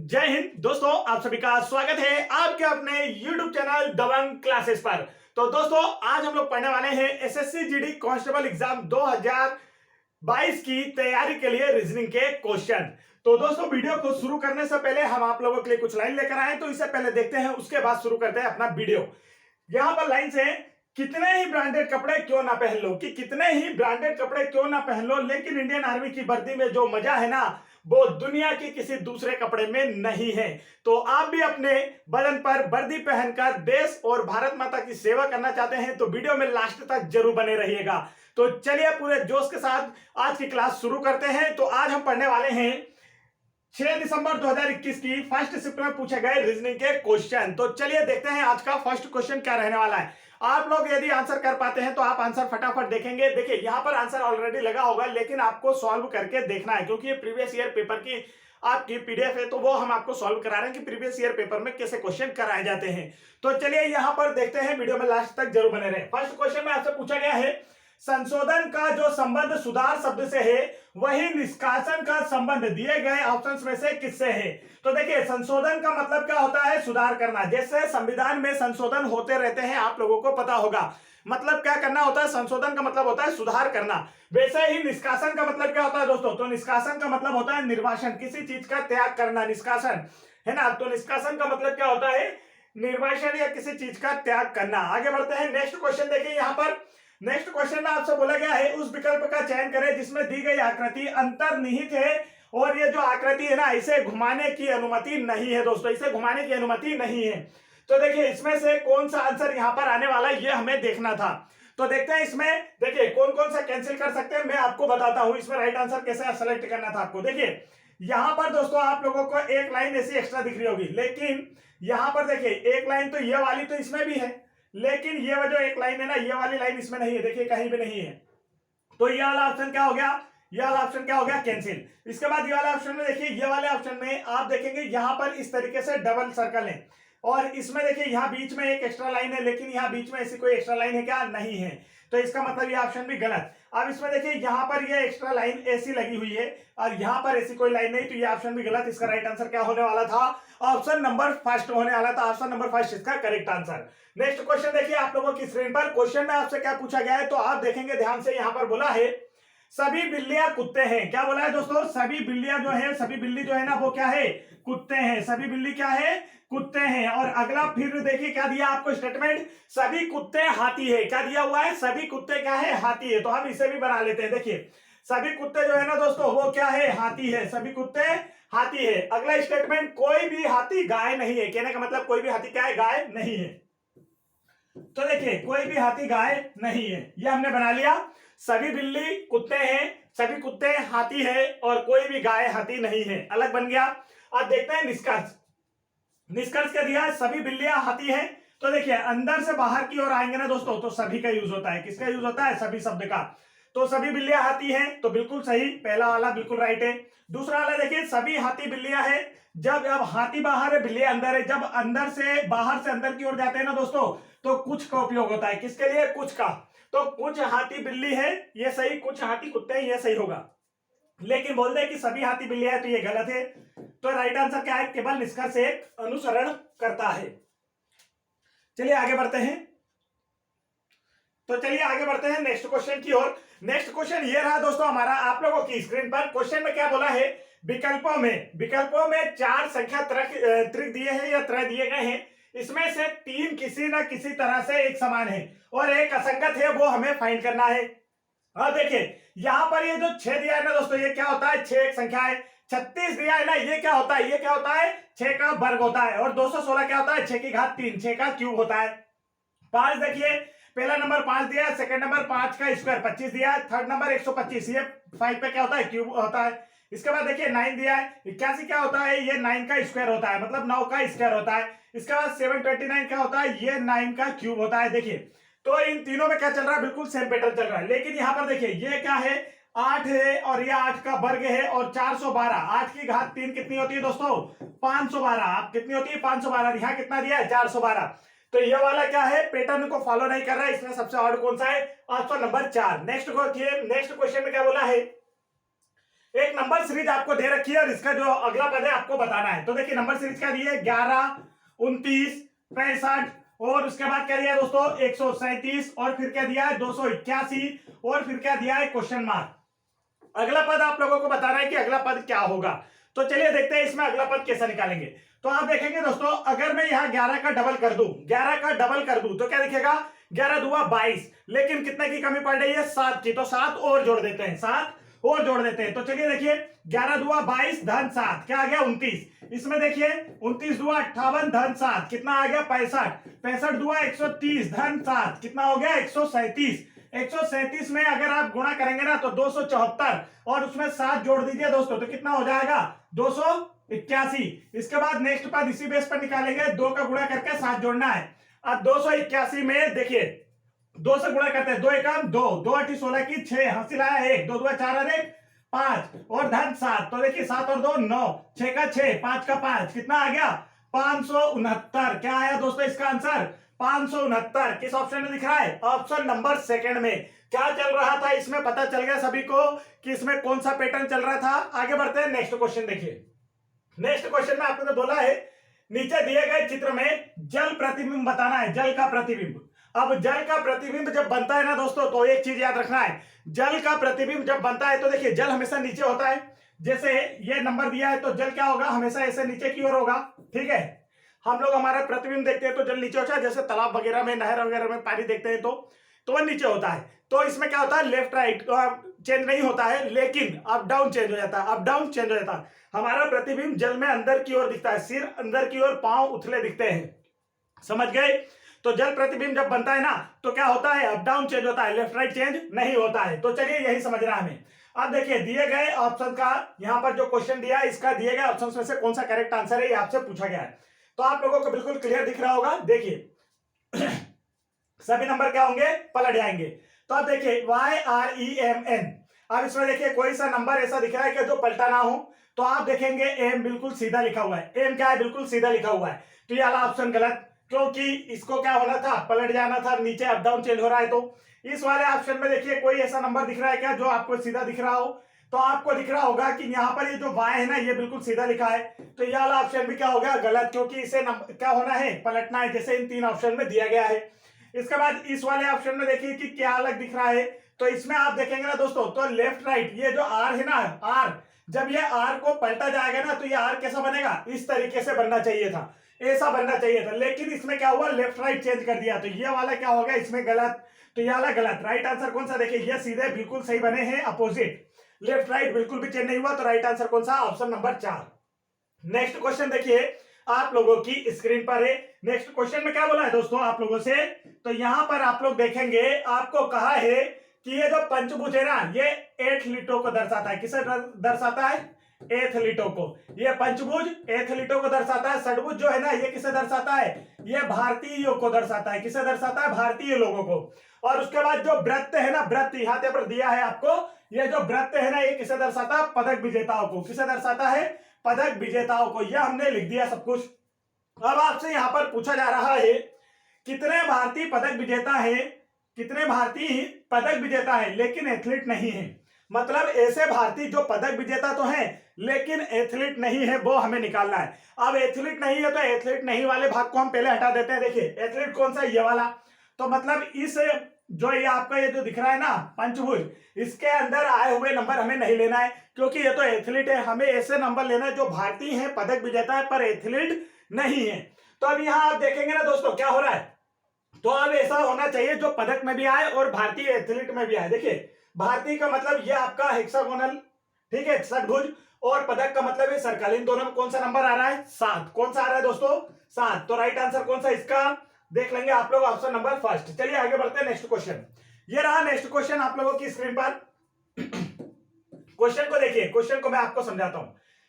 जय हिंद दोस्तों, आप सभी का स्वागत है आपके अपने YouTube चैनल दबंग क्लासेस पर। तो दोस्तों, आज हम लोग पढ़ने वाले हैं एसएससी जीडी कांस्टेबल एग्जाम 2022 की तैयारी के लिए रीजनिंग के क्वेश्चन। तो दोस्तों, वीडियो को शुरू करने से पहले हम आप लोगों के लिए कुछ लाइन लेकर आए, तो इससे पहले देखते हैं, उसके बाद शुरू करते हैं अपना वीडियो। यहाँ पर लाइन से कितने ही ब्रांडेड कपड़े क्यों ना पहन लो, कि कितने ही ब्रांडेड कपड़े क्यों ना पहन लो, लेकिन इंडियन आर्मी की वर्दी में जो मजा है ना, वो दुनिया के किसी दूसरे कपड़े में नहीं है। तो आप भी अपने बदन पर वर्दी पहनकर देश और भारत माता की सेवा करना चाहते हैं तो वीडियो में लास्ट तक जरूर बने रहिएगा। तो चलिए पूरे जोश के साथ आज की क्लास शुरू करते हैं। तो आज हम पढ़ने वाले हैं 6 दिसंबर 2021 की फर्स्ट शिफ्ट में पूछे गए रीजनिंग के क्वेश्चन। तो चलिए देखते हैं आज का फर्स्ट क्वेश्चन क्या रहने वाला है। आप लोग यदि आंसर कर पाते हैं तो आप आंसर फटाफट देखेंगे। देखिए, यहां पर आंसर ऑलरेडी लगा होगा, लेकिन आपको सॉल्व करके देखना है, क्योंकि ये प्रीवियस ईयर पेपर की आपकी पीडीएफ है, तो वो हम आपको सॉल्व करा रहे हैं कि प्रीवियस ईयर पेपर में कैसे क्वेश्चन कराए जाते हैं। तो चलिए यहां पर देखते हैं, वीडियो में लास्ट तक जरूर बने रहे। फर्स्ट क्वेश्चन में आपसे पूछा गया है, संशोधन का जो संबंध सुधार शब्द से है वही निष्कासन का संबंध दिए गए ऑप्शंस में से किससे है। तो देखिए, संशोधन का मतलब क्या होता है? सुधार करना। जैसे संविधान में संशोधन होते रहते हैं, आप लोगों को पता होगा। मतलब क्या करना होता है? संशोधन का मतलब होता है सुधार करना। वैसे ही निष्कासन का मतलब क्या होता है दोस्तों? तो निष्कासन का मतलब होता है निर्वासन, किसी चीज का त्याग करना, निष्कासन है ना। तो निष्कासन का मतलब क्या होता है? निर्वासन या किसी चीज का त्याग करना। आगे बढ़ते हैं, नेक्स्ट क्वेश्चन देखिए। यहाँ पर नेक्स्ट क्वेश्चन में आपसे बोला गया है, उस विकल्प का चयन करें जिसमें दी गई आकृति अंतर्निहित है और ये जो आकृति है ना, इसे घुमाने की अनुमति नहीं है। दोस्तों, इसे घुमाने की अनुमति नहीं है। तो देखिए, इसमें से कौन सा आंसर यहाँ पर आने वाला है, ये हमें देखना था। तो देखते हैं इसमें, देखिए कौन कौन सा कैंसिल कर सकते हैं, मैं आपको बताता हूं इसमें राइट आंसर कैसे सेलेक्ट करना था आपको। देखिए यहां पर दोस्तों आप लोगों को एक लाइन ऐसी एक्स्ट्रा दिख रही होगी, लेकिन यहां पर देखिए एक लाइन तो ये वाली तो इसमें भी है, लेकिन ये जो एक लाइन है ना, ये वाली लाइन इसमें नहीं है। देखिए कहीं भी नहीं है। तो ये वाला ऑप्शन क्या हो गया? ये वाला ऑप्शन क्या हो गया? कैंसिल। इसके बाद ये वाला ऑप्शन में देखिए, ये वाले ऑप्शन में आप देखेंगे यहां पर इस तरीके से डबल सर्कल है, और इसमें देखिए यहाँ बीच में एक एक्स्ट्रा लाइन है, लेकिन यहाँ बीच में ऐसी कोई एक्स्ट्रा लाइन है क्या? नहीं है। तो इसका मतलब ये ऑप्शन भी गलत। अब इसमें देखिए यहाँ पर ये एक्स्ट्रा लाइन ऐसी लगी हुई है और यहाँ पर ऐसी कोई लाइन नहीं, तो ये ऑप्शन भी गलत। इसका राइट आंसर क्या होने वाला था? ऑप्शन नंबर फर्स्ट होने वाला था। ऑप्शन नंबर फर्स्ट इसका करेक्ट आंसर। नेक्स्ट क्वेश्चन देखिए आप लोगों की स्क्रीन पर। क्वेश्चन में आपसे क्या पूछा गया है, तो आप देखेंगे ध्यान से। यहाँ पर बोला है सभी बिल्लियां कुत्ते हैं। क्या बोला है दोस्तों? सभी बिल्लियां जो है, सभी बिल्ली जो है ना, वो क्या है? कुत्ते हैं। सभी बिल्ली क्या है? कुत्ते हैं। और अगला फिर देखिए क्या दिया आपको स्टेटमेंट, सभी कुत्ते हाथी है। क्या दिया हुआ है? सभी कुत्ते क्या है? हाथी है। तो हम इसे भी बना लेते हैं। देखिए सभी कुत्ते जो है ना दोस्तों, वो क्या है? हाथी है। सभी कुत्ते हाथी है। अगला स्टेटमेंट, कोई भी हाथी गाय नहीं है। कहने का मतलब कोई भी हाथी क्या है? गाय नहीं है। तो देखिए कोई भी हाथी गाय नहीं है, ये हमने बना लिया। सभी बिल्ली कुत्ते हैं, सभी कुत्ते हाथी है, और कोई भी गाय हाथी नहीं है, अलग बन गया। अब देखते हैं निष्कर्ष। निष्कर्ष क्या दिया है? सभी बिल्लियां हाथी हैं। तो देखिए अंदर से बाहर की ओर आएंगे ना दोस्तों, तो सभी का यूज होता है। किसका यूज होता है? सभी शब्द का। तो सभी बिल्लियां हाथी हैं, तो बिल्कुल सही, पहला वाला बिल्कुल राइट है। दूसरा वाला देखिए, सभी हाथी बिल्लियां हैं। जब अब हाथी बाहर है, बिल्लियां अंदर है। जब अंदर से बाहर से अंदर की ओर जाते हैं ना दोस्तों, तो कुछ का उपयोग होता है। किसके लिए? कुछ का। तो कुछ हाथी बिल्ली है, ये सही। कुछ हाथी कुत्ते हैं, ये सही होगा। लेकिन बोल दे कि सभी हाथी बिल्लियां है, तो ये गलत है। तो राइट आंसर क्या है? केवल निष्कर्ष एक अनुसरण करता है। चलिए आगे बढ़ते हैं। तो चलिए आगे बढ़ते हैं नेक्स्ट क्वेश्चन की ओर। नेक्स्ट क्वेश्चन ये रहा दोस्तों हमारा आप लोगों की स्क्रीन पर। क्वेश्चन में क्या बोला है? विकल्पों में 4 संख्या त्रिक दिए हैं या त्रय दिए गए हैं। इसमें से 3 किसी ना किसी तरह से एक समान है और एक असंगत है, वो हमें फाइंड करना है। हाँ देखिए यहां पर ये जो 6 दिया है ना दोस्तों, ये क्या होता है? 6 एक संख्या है। 36 दिया है ना, ये क्या होता है? ये क्या होता है? 6 का वर्ग होता है। और 216 क्या होता है? 6 की घात 3, 6 का क्यूब होता है। 5 देखिए, पहला नंबर 5 दिया है, सेकंड नंबर 5 का स्क्वायर 25 दिया है, थर्ड नंबर 125, ये 5 पे क्या होता है? क्यूब होता है। इसके बाद देखिए 9 दिया है, 81 क्या होता है? ये 9 का स्क्वायर होता है, मतलब 9 का स्क्वायर होता है। इसके बाद 729 क्या होता है? ये 9 का क्यूब होता है। देखिए तो इन तीनों में क्या चल रहा है? बिल्कुल सेम पैटर्न चल रहा है। लेकिन यहां पर देखिए ये क्या है? 8 है, और ये 8 का वर्ग है, और 412। 8 की घात 3 कितनी होती है दोस्तों? 512। आप कितनी होती है? 512। यहाँ कितना दिया है? 412। तो ये वाला क्या है? पैटर्न को फॉलो नहीं कर रहा है। इसमें सबसे ऑड कौन सा है? Option number 4। नेक्स्ट क्वेश्चन में क्या बोला है? एक नंबर सीरीज आपको दे रखी है और इसका जो अगला पद है आपको बताना है। तो देखिए नंबर सीरीज क्या दी है, 11, 29, 65 और उसके बाद क्या दिया दोस्तों 137 और फिर क्या दिया है 281 और फिर क्या दिया है क्वेश्चन मार्क। अगला पद आप लोगों को बताना है कि अगला पद क्या होगा। तो चलिए देखते हैं इसमें अगला पद कैसे निकालेंगे। तो आप देखेंगे दोस्तों, अगर मैं यहाँ 11 का डबल कर दूं, 11 का डबल कर दूं तो क्या दिखेगा, 11 दुआ 22, लेकिन कितने की कमी पड़ रही है, 7 की। तो 7 और जोड़ देते हैं, 7 और जोड़ देते हैं। तो चलिए देखिए 11 दुआ 22 धन 7 क्या आ गया 29। इसमें देखिए 29 दुआ 58 धन 7 कितना आ गया 65। 65 दुआ 130 धन 7 कितना हो गया 137। 137 में अगर आप गुणा करेंगे ना तो 274 और उसमें 7 जोड़ दीजिए दोस्तों तो कितना हो जाएगा 281। इसके बाद नेक्स्ट पद इसी बेस पर निकालेंगे, 2 का गुणा करके 7 जोड़ना है। अब 281 में देखिए 2 से गुणा करते हैं, 2 एकम 2, 2 8 16 की 6, हासिल आया 1, 2 2 4 और 1 5 और धन 7। तो देखिए 7 और 2 9, 6 का 6, 5 का 5 कितना आ गया 569। क्या आया दोस्तों इसका आंसर 569। किस ऑप्शन में दिख रहा है, ऑप्शन नंबर सेकंड में। क्या चल रहा था इसमें पता चल गया सभी को कि इसमें कौन सा पैटर्न चल रहा था। आगे बढ़ते हैं, नेक्स्ट क्वेश्चन देखिए। नेक्स्ट क्वेश्चन में आपने बोला है नीचे दिए गए चित्र में जल प्रतिबिंब बताना है, जल का प्रतिबिंब। अब जल का प्रतिबिंब जब बनता है ना दोस्तों तो एक चीज याद रखना है, जल का प्रतिबिंब जब बनता है तो देखिए जल हमेशा नीचे होता है। जैसे ये नंबर दिया है तो जल क्या होगा, हमेशा ऐसे नीचे की ओर होगा। ठीक है, हम लोग हमारा प्रतिबिंब देखते हैं तो जल नीचे होता है, जैसे तालाब वगैरह में नहर वगैरह में पानी देखते हैं तो वह नीचे होता है। तो इसमें क्या होता है लेफ्ट राइट चेंज नहीं होता है, लेकिन अप डाउन चेंज हो जाता है, अप डाउन चेंज हो जाता है। हमारा प्रतिबिंब जल में अंदर की ओर दिखता है, सिर अंदर की ओर, पांव उथले दिखते हैं। समझ गए। तो जल प्रतिबिंब जब बनता है ना तो क्या होता है अप डाउन चेंज होता है, लेफ्ट राइट चेंज नहीं होता है। तो चलिए यही समझना है हमें। अब देखिए दिए गए ऑप्शन का यहाँ पर जो क्वेश्चन दिया है इसका दिए गए ऑप्शन में से कौन सा करेक्ट आंसर है ये आपसे पूछा गया है। तो आप लोगों को बिल्कुल क्लियर दिख रहा होगा। देखिए सभी नंबर क्या होंगे, पलट जाएंगे। तो अब देखिए YREMN। अब इसमें देखिए कोई सा नंबर ऐसा दिख रहा है कि जो पलटा ना हो, तो आप देखेंगे एम बिल्कुल सीधा लिखा हुआ है। एम क्या है, बिल्कुल सीधा लिखा हुआ है। तो ये वाला ऑप्शन गलत, क्योंकि इसको क्या होना था, पलट जाना था, नीचे अप डाउन चेंज हो रहा है। तो इस वाले ऑप्शन में देखिए कोई ऐसा नंबर दिख रहा है क्या जो आपको सीधा दिख रहा हो। तो आपको दिख रहा होगा कि यहाँ पर ये जो y है ना ये बिल्कुल सीधा लिखा है। तो ये वाला ऑप्शन भी क्या हो गया गलत, क्योंकि इसे क्या होना है, पलटना है, जैसे इन 3 ऑप्शन में दिया गया है। इसके बाद इस वाले ऑप्शन में देखिए कि क्या अलग दिख रहा है। तो इसमें आप देखेंगे ना दोस्तों तो लेफ्ट राइट ये जो आर है ना, आर जब ये आर को पलटा जाएगा ना तो ये आर कैसा बनेगा, इस तरीके से बनना चाहिए था, ऐसा बनना चाहिए था। लेकिन इसमें क्या हुआ, लेफ्ट राइट चेंज कर दिया। तो ये वाला क्या हो गया इसमें गलत। तो ये वाला गलत। राइट आंसर कौन सा, देखिए ये सीधे बिल्कुल सही बने हैं, अपोजिट, लेफ्ट राइट बिल्कुल भी चेंज नहीं हुआ। तो राइट आंसर कौन सा, ऑप्शन नंबर 4। नेक्स्ट क्वेश्चन देखिए आप लोगों की स्क्रीन पर है। नेक्स्ट क्वेश्चन में क्या बोला है दोस्तों आप लोगों से, तो यहां पर आप लोग देखेंगे आपको कहा है कि ये जो पंचभुज है ना ये एथलीटों को दर्शाता है। किसे दर्शाता है, एथलीटों को। ये पंचभुज एथलीटों को दर्शाता है। षडभुज जो है ना ये किसे दर्शाता है, ये भारतीयों को दर्शाता है। किसे दर्शाता है, भारतीय लोगों को। और उसके बाद जो वृत्त है ना, वृत्त यहाँ पर दिया है आपको, ये जो वृत्त है ना ये किसे दर्शाता है, पदक विजेताओं को। किसे दर्शाता है, पदक विजेताओं को। यह हमने लिख दिया सब कुछ। अब आपसे यहां पर पूछा जा रहा है कितने भारतीय पदक विजेता है, कितने भारतीय पदक विजेता है लेकिन एथलीट नहीं है। मतलब ऐसे भारतीय जो पदक विजेता तो हैं लेकिन एथलीट नहीं है, वो हमें निकालना है। अब एथलीट नहीं है तो एथलीट नहीं वाले भाग को हम पहले हटा देते हैं। देखिए एथलीट कौन सा, ये वाला। तो मतलब इस जो ये आपका ये जो दिख रहा है ना पंचभुज, इसके अंदर आए हुए नंबर हमें नहीं लेना है, क्योंकि ये तो एथलीट है। हमें ऐसे नंबर लेना है जो भारतीय है, पदक विजेता है, पर एथलीट नहीं है। तो अब यहाँ आप देखेंगे ना दोस्तों क्या हो रहा है, तो अब ऐसा होना चाहिए जो पदक में भी आए और भारतीय एथलीट में भी आए। देखिए भारतीय का मतलब ये आपका हेक्सागोनल, ठीक है, षटभुज, और पदक का मतलब है सर्कल। इन दोनों में कौन सा नंबर आ रहा है, 7। कौन सा आ रहा है दोस्तों, 7। तो राइट आंसर कौन सा इसका देख लेंगे आप लोग, ऑप्शन नंबर 1। चलिए आगे बढ़ते हैं, नेक्स्ट क्वेश्चन। ये रहा नेक्स्ट क्वेश्चन आप लोगों की स्क्रीन पर। क्वेश्चन को देखिए, क्वेश्चन को मैं आपको समझाता हूं।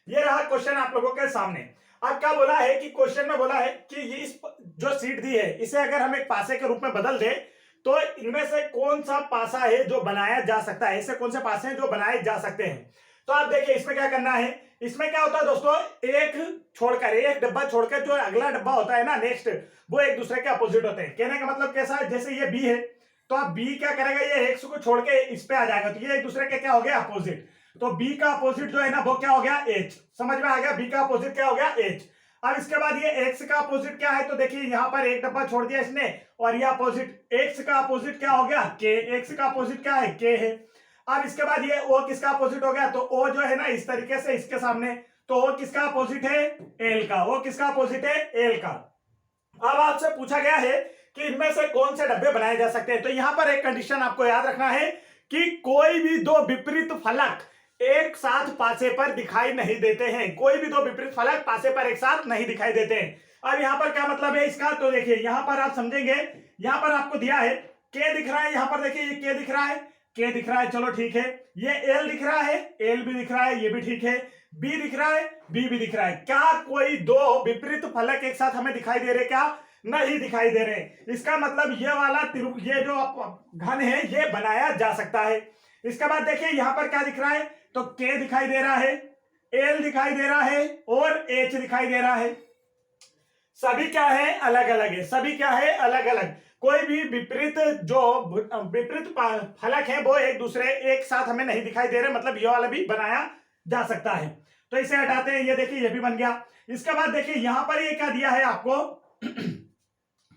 ये रहा क्वेश्चन आप लोगों के सामने। अब क्या बोला है कि क्वेश्चन में बोला है कि इस जो सीट दी है इसे अगर हम एक पासे के रूप में बदल दे तो इनमें से कौन सा पासा है जो बनाया जा सकता है, ऐसे कौन से पासे हैं जो बनाए जा सकते हैं। तो आप देखिए इसमें क्या करना है, इसमें क्या होता है दोस्तों, एक छोड़कर, एक डब्बा छोड़कर जो अगला डब्बा होता है ना नेक्स्ट, वो एक दूसरे के अपोजिट होते हैं। कहने का मतलब कैसा है, जैसे ये बी है तो आप बी क्या करेगा, ये एक्स को छोड़ के इस पे आ जाएगा, तो ये एक दूसरे के क्या हो गया, अपोजिट। तो बी का अपोजिट जो है ना वो क्या हो गया एच, समझ में आ गया, बी का अपोजिट क्या हो गया एच। अब इसके बाद ये एक्स का अपोजिट क्या है, तो देखिए यहां पर एक डब्बा छोड़ दिया इसने, और ये अपोजिट एक्स का अपोजिट क्या हो गया के, एक्स का अपोजिट क्या है के है। अब इसके बाद ये ओ किसका अपोजिट हो गया, तो ओ जो है ना इस तरीके से इसके सामने, तो ओ किसका अपोजिट है एल का, वो किसका अपोजिट है एल का। अब आपसे पूछा गया है कि इनमें से कौन से डब्बे बनाए जा सकते हैं, तो यहां पर एक कंडीशन आपको याद रखना है कि कोई भी दो विपरीत फलक एक साथ पासे पर दिखाई नहीं देते हैं, कोई भी दो विपरीत फलक पासे पर एक साथ नहीं दिखाई देते हैं। अब यहां पर क्या मतलब है इसका, तो देखिए यहां पर आप समझेंगे, यहां पर आपको दिया है के दिख रहा है, यहां पर देखिए ये के दिख रहा है, के दिख रहा है, चलो ठीक है, ये एल दिख रहा है, एल भी दिख रहा है, ये भी ठीक है, बी दिख रहा है, बी भी दिख रहा है। क्या कोई दो विपरीत फलक एक साथ हमें दिखाई दे रहे, क्या नहीं दिखाई दे रहे। इसका मतलब ये वाला ये जो घन है ये बनाया जा सकता है। इसके बाद देखिए यहां पर क्या दिख रहा है, तो के दिखाई दे रहा है, एल दिखाई दे रहा है और एच दिखाई दे रहा है। सभी क्या है अलग अलग है, सभी क्या है अलग अलग, कोई भी विपरीत जो विपरीत फलक है वो एक दूसरे एक साथ हमें नहीं दिखाई दे रहे, मतलब ये वाला भी बनाया जा सकता है। तो इसे हटाते हैं, ये देखिए ये भी बन गया। इसके बाद देखिए यहां पर ये क्या दिया है आपको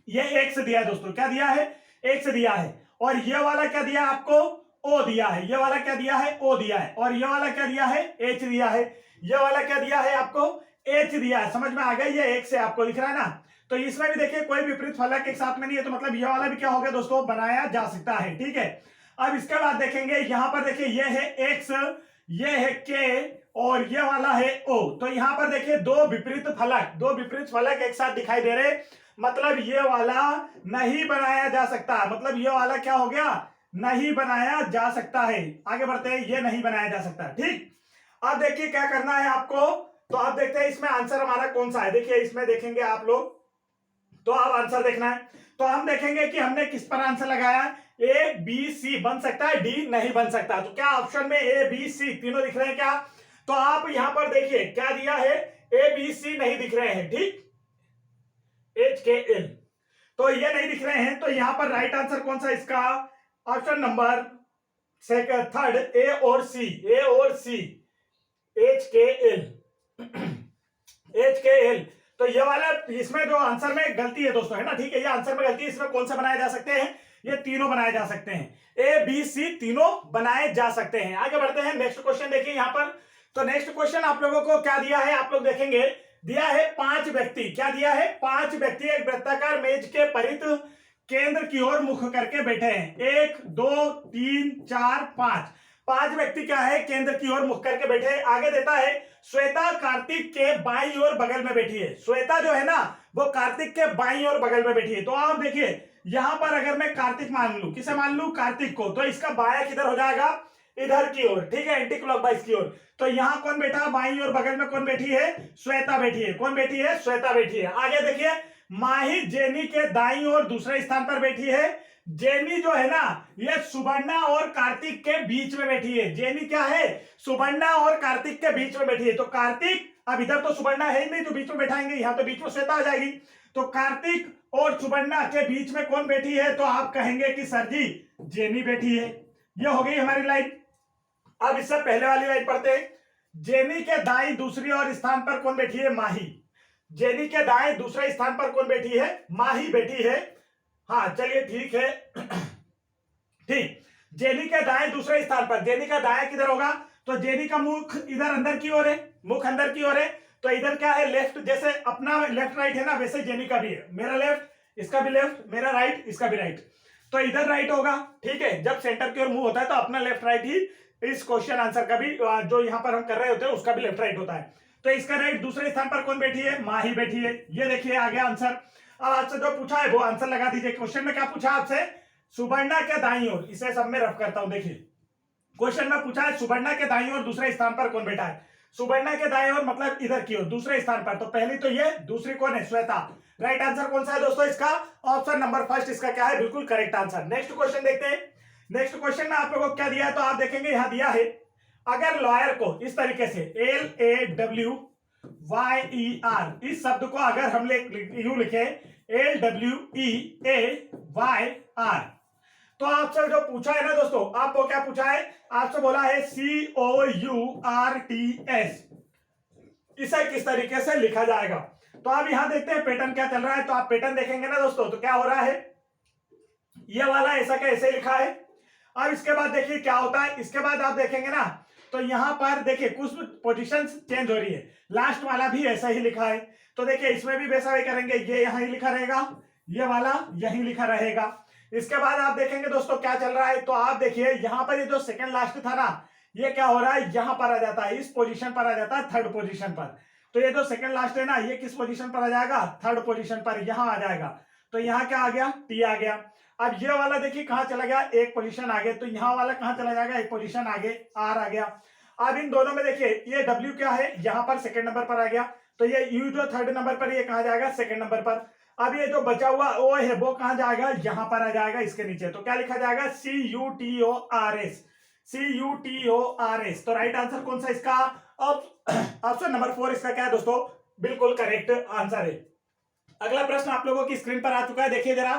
ये एक्स दिया है दोस्तों, क्या दिया है एक्स दिया है, और ये वाला क्या दिया है आपको ओ दिया है, ये वाला क्या दिया है ओ दिया है, और ये वाला क्या दिया है एच दिया है, ये वाला क्या दिया है आपको एच दिया है। समझ में आ गया, ये एक से आपको दिख रहा है ना। तो इसमें भी देखिए कोई विपरीत फलक एक साथ में नहीं है, तो मतलब ये वाला भी क्या हो गया दोस्तों बनाया जा सकता है, ठीक है। अब इसके बाद देखेंगे यहां पर देखिए ये है एक्स, ये है के और ये वाला है ओ, तो यहां पर देखिए दो विपरीत फलक एक साथ दिखाई दे रहे, मतलब ये वाला नहीं बनाया जा सकता, मतलब ये वाला क्या हो गया नहीं बनाया जा सकता है। आगे बढ़ते हैं, ये नहीं बनाया जा सकता, ठीक। अब देखिए क्या करना है आपको, तो आप देखते हैं इसमें आंसर हमारा कौन सा है। देखिए इसमें देखेंगे आप लोग, तो आप आंसर देखना है, तो हम देखेंगे कि हमने किस पर आंसर लगाया, ए बी सी बन सकता है, डी नहीं बन सकता। तो क्या ऑप्शन में ए बी सी तीनों दिख रहे हैं क्या, तो आप यहां पर देखिए क्या दिया है ए बी सी नहीं दिख रहे हैं, ठीक, एच के एल तो ये नहीं दिख रहे हैं, तो यहां पर राइट आंसर कौन सा इसका, ऑप्शन नंबर थर्ड ए और सी, ए और सी एच के एल एच के एल। तो ये वाला इसमें जो आंसर में गलती है दोस्तों है ना, ठीक है, ये आंसर में गलती है, इसमें कौन सा बनाए जा सकते हैं, ये तीनों बनाए जा सकते हैं, ए बी सी तीनों बनाए जा सकते हैं। आगे बढ़ते हैं, नेक्स्ट क्वेश्चन देखिए यहां पर, तो नेक्स्ट क्वेश्चन आप लोगों को क्या दिया है, आप लोग देखेंगे दिया है 5 व्यक्ति, क्या दिया है 5 व्यक्ति एक वृत्ताकार मेज के परित केंद्र की ओर मुख करके बैठे हैं, 1 2 3 4 5 व्यक्ति क्या है केंद्र की ओर मुख करके बैठे हैं। आगे देता है श्वेता कार्तिक के बाईं ओर बगल में बैठी है, श्वेता जो है ना वो कार्तिक के बाईं ओर बगल में बैठी है। तो आप देखिए यहां पर अगर मैं कार्तिक मान लूं, किसे मान लूं कार्तिक को, तो इसका बाया किधर हो जाएगा इधर की ओर, ठीक है, एंटी क्लॉकवाइज की ओर। तो यहां कौन बैठा बाईं ओर बगल में कौन बैठी है श्वेता बैठी है, कौन बैठी है श्वेता बैठी है। आगे देखिए माही जेनी के दाईं ओर दूसरे स्थान पर बैठी है, जेनी जो है ना ये सुवर्णा और कार्तिक के बीच में बैठी है, जेनी क्या है सुवर्णा और कार्तिक के बीच में बैठी है। तो कार्तिक अब इधर तो सुवर्णा है ही नहीं, तो बीच में बैठाएंगे, यहां तो बीच में श्वेता आ जाएगी, तो कार्तिक और सुवर्णा के बीच में कौन बैठी है, तो आप कहेंगे कि सर जी जेनी बैठी है। ये हो गई हमारी लाइन। अब इससे पहले वाली लाइन पढ़ते हैं, जेनी के दाईं दूसरी और स्थान पर कौन बैठी है माही, जेनी के दाएं दूसरे स्थान पर कौन बैठी है माही बैठी है। हाँ चलिए ठीक है ठीक, जेनी के दाएं दूसरे स्थान पर, जेनी का दाएं किधर होगा, तो जेनी का मुख इधर अंदर की ओर है, मुख अंदर की ओर है, तो इधर क्या है लेफ्ट, जैसे अपना लेफ्ट राइट है ना वैसे जेनी का भी है, मेरा लेफ्ट इसका भी लेफ्ट, मेरा राइट इसका भी राइट, तो इधर राइट होगा, ठीक है। जब सेंटर की ओर मुंह होता है तो अपना लेफ्ट राइट ही इस क्वेश्चन आंसर का भी जो यहां पर हम कर रहे होते हैं उसका भी लेफ्ट राइट होता है। तो इसका राइट दूसरे स्थान पर कौन बैठी है माही बैठी है, ये देखिए आ गया आंसर। अब आपसे जो पूछा है वो आंसर लगा दीजिए। क्वेश्चन में क्या पूछा आपसे, सुवर्णा के दाईं ओर, इसे सब में रफ करता हूं, देखिए क्वेश्चन में पूछा है सुवर्णा के दाईं ओर दूसरे स्थान पर कौन बैठा है, सुवर्णा के दाईं ओर मतलब इधर की ओर दूसरे स्थान पर, तो पहली तो ये, दूसरी कौन है श्वेता। राइट आंसर कौन सा है दोस्तों इसका, ऑप्शन नंबर फर्स्ट इसका क्या है बिल्कुल करेक्ट आंसर। नेक्स्ट क्वेश्चन देखते हैं। नेक्स्ट क्वेश्चन में आप लोगों को क्या दिया है, तो आप देखेंगे यहां दिया है अगर लॉयर को इस तरीके से LAWYER इस शब्द को अगर हम यूं लिखे LWEAYR, तो आपसे जो पूछा है ना दोस्तों, आपको क्या पूछा है, आपसे बोला है COURTS, इसे किस तरीके से लिखा जाएगा। तो आप यहां देखते हैं पैटर्न क्या चल रहा है। तो आप पैटर्न देखेंगे ना दोस्तों, तो क्या हो रहा है, ये वाला ऐसा का ऐसे लिखा है। अब इसके बाद देखिए क्या होता है, इसके बाद आप देखेंगे ना, तो यहां पर देखिए कुछ पोजीशंस चेंज हो रही है। लास्ट वाला भी ऐसा ही लिखा है, तो देखिए इसमें भी वैसा ही करेंगे, ये यहां ही लिखा रहेगा, ये वाला यहीं लिखा रहेगा। इसके बाद आप देखेंगे दोस्तों क्या चल रहा है, तो आप देखिए यहां पर ये जो सेकंड लास्ट था ना, ये क्या हो रहा है, यहां पर आ जाता है, इस पोजीशन पर आ जाता है, थर्ड पोजीशन पर। तो ये जो सेकंड लास्ट है ना, ये किस पोजीशन पर आ जाएगा, थर्ड पोजीशन पर यहां आ जाएगा। तो यहां क्या आ गया, टी आ गया। अब ये वाला देखिए कहां चला गया, एक पोजीशन आगे, तो यहां वाला कहां चला जाएगा, एक पोजीशन आगे, आर आ गया। अब इन दोनों में देखिए ये डब्ल्यू क्या है, यहां पर सेकंड नंबर पर आ गया, तो ये यू जो थर्ड नंबर पर, ये कहां जाएगा, सेकंड नंबर पर। अब ये जो बचा हुआ ओ है वो कहां जाएगा, यहां पर आ जाएगा, इसके नीचे। तो क्या लिखा जाएगा, CUTORS, CUTORS। तो राइट आंसर कौन सा इसका, ऑप्शन नंबर 4 इसका क्या है दोस्तों, बिल्कुल करेक्ट आंसर है। अगला प्रश्न आप लोगों की स्क्रीन पर आ चुका है, देखिए जरा।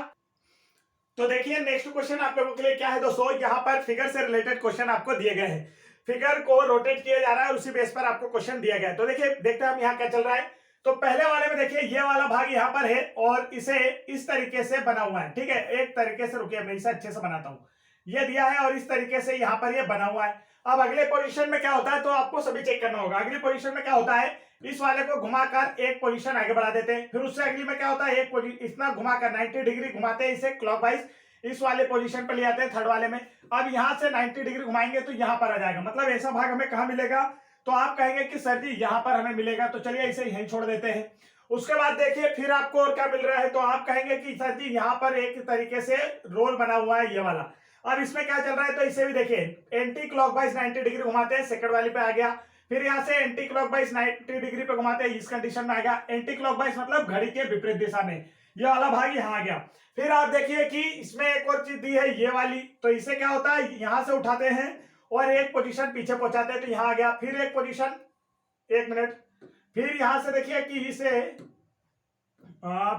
तो देखिए नेक्स्ट क्वेश्चन आप लोगों के लिए क्या है दोस्तों, यहाँ पर फिगर से रिलेटेड क्वेश्चन आपको दिए गए हैं। फिगर को रोटेट किया जा रहा है, उसी बेस पर आपको क्वेश्चन दिया गया है। तो देखिए देखते हैं हम यहाँ क्या चल रहा है। तो पहले वाले में देखिए ये वाला भाग यहाँ पर है और इसे इस तरीके से बना हुआ है, ठीक है, एक तरीके से, रुकिए मैं इसे अच्छे से बनाता हूँ। ये दिया है और इस तरीके से यहाँ पर ये बना हुआ है। अब अगले पोजीशन में क्या होता है, तो आपको सभी चेक करना होगा। अगली पोजीशन में क्या होता है, इस वाले को घुमाकर एक पोजीशन आगे बढ़ा देते हैं, फिर उससे अगली में क्या होता है, एक इतना घुमाकर 90 डिग्री घुमाते हैं इसे क्लॉकवाइज, इस वाले पोजीशन पर ले आते हैं थर्ड वाले में। अब यहां से 90 डिग्री घुमाएंगे तो यहां पर आ जाएगा, मतलब ऐसा भाग हमें कहां मिलेगा, तो आप कहेंगे कि सर जी यहां पर हमें मिलेगा, तो चलिए इसे यहीं छोड़ देते हैं। उसके बाद देखिए फिर आपको और क्या मिल रहा है, तो आप कहेंगे कि सर जी यहाँ पर एक तरीके से रोल बना हुआ है ये वाला। अब इसमें क्या चल रहा है, तो इसे भी देखिए एंटी क्लॉकवाइज 90 डिग्री घुमाते हैं, सेकंड वाली पे आ गया, फिर यहाँ से एंटी क्लॉकवाइज 90 डिग्री पे घुमाते हैं, इस कंडीशन में आ गया। एंटी क्लॉकवाइज मतलब घड़ी के विपरीत दिशा में, ये वाला भाग यहाँ आ गया। फिर आप देखिए कि इसमें एक और चीज दी है ये वाली, तो इसे क्या होता है, यहां से उठाते हैं और एक पोजीशन पीछे पहुंचाते हैं, तो यहां आ गया। फिर एक पोजीशन, एक मिनट, फिर यहां से देखिए कि इसे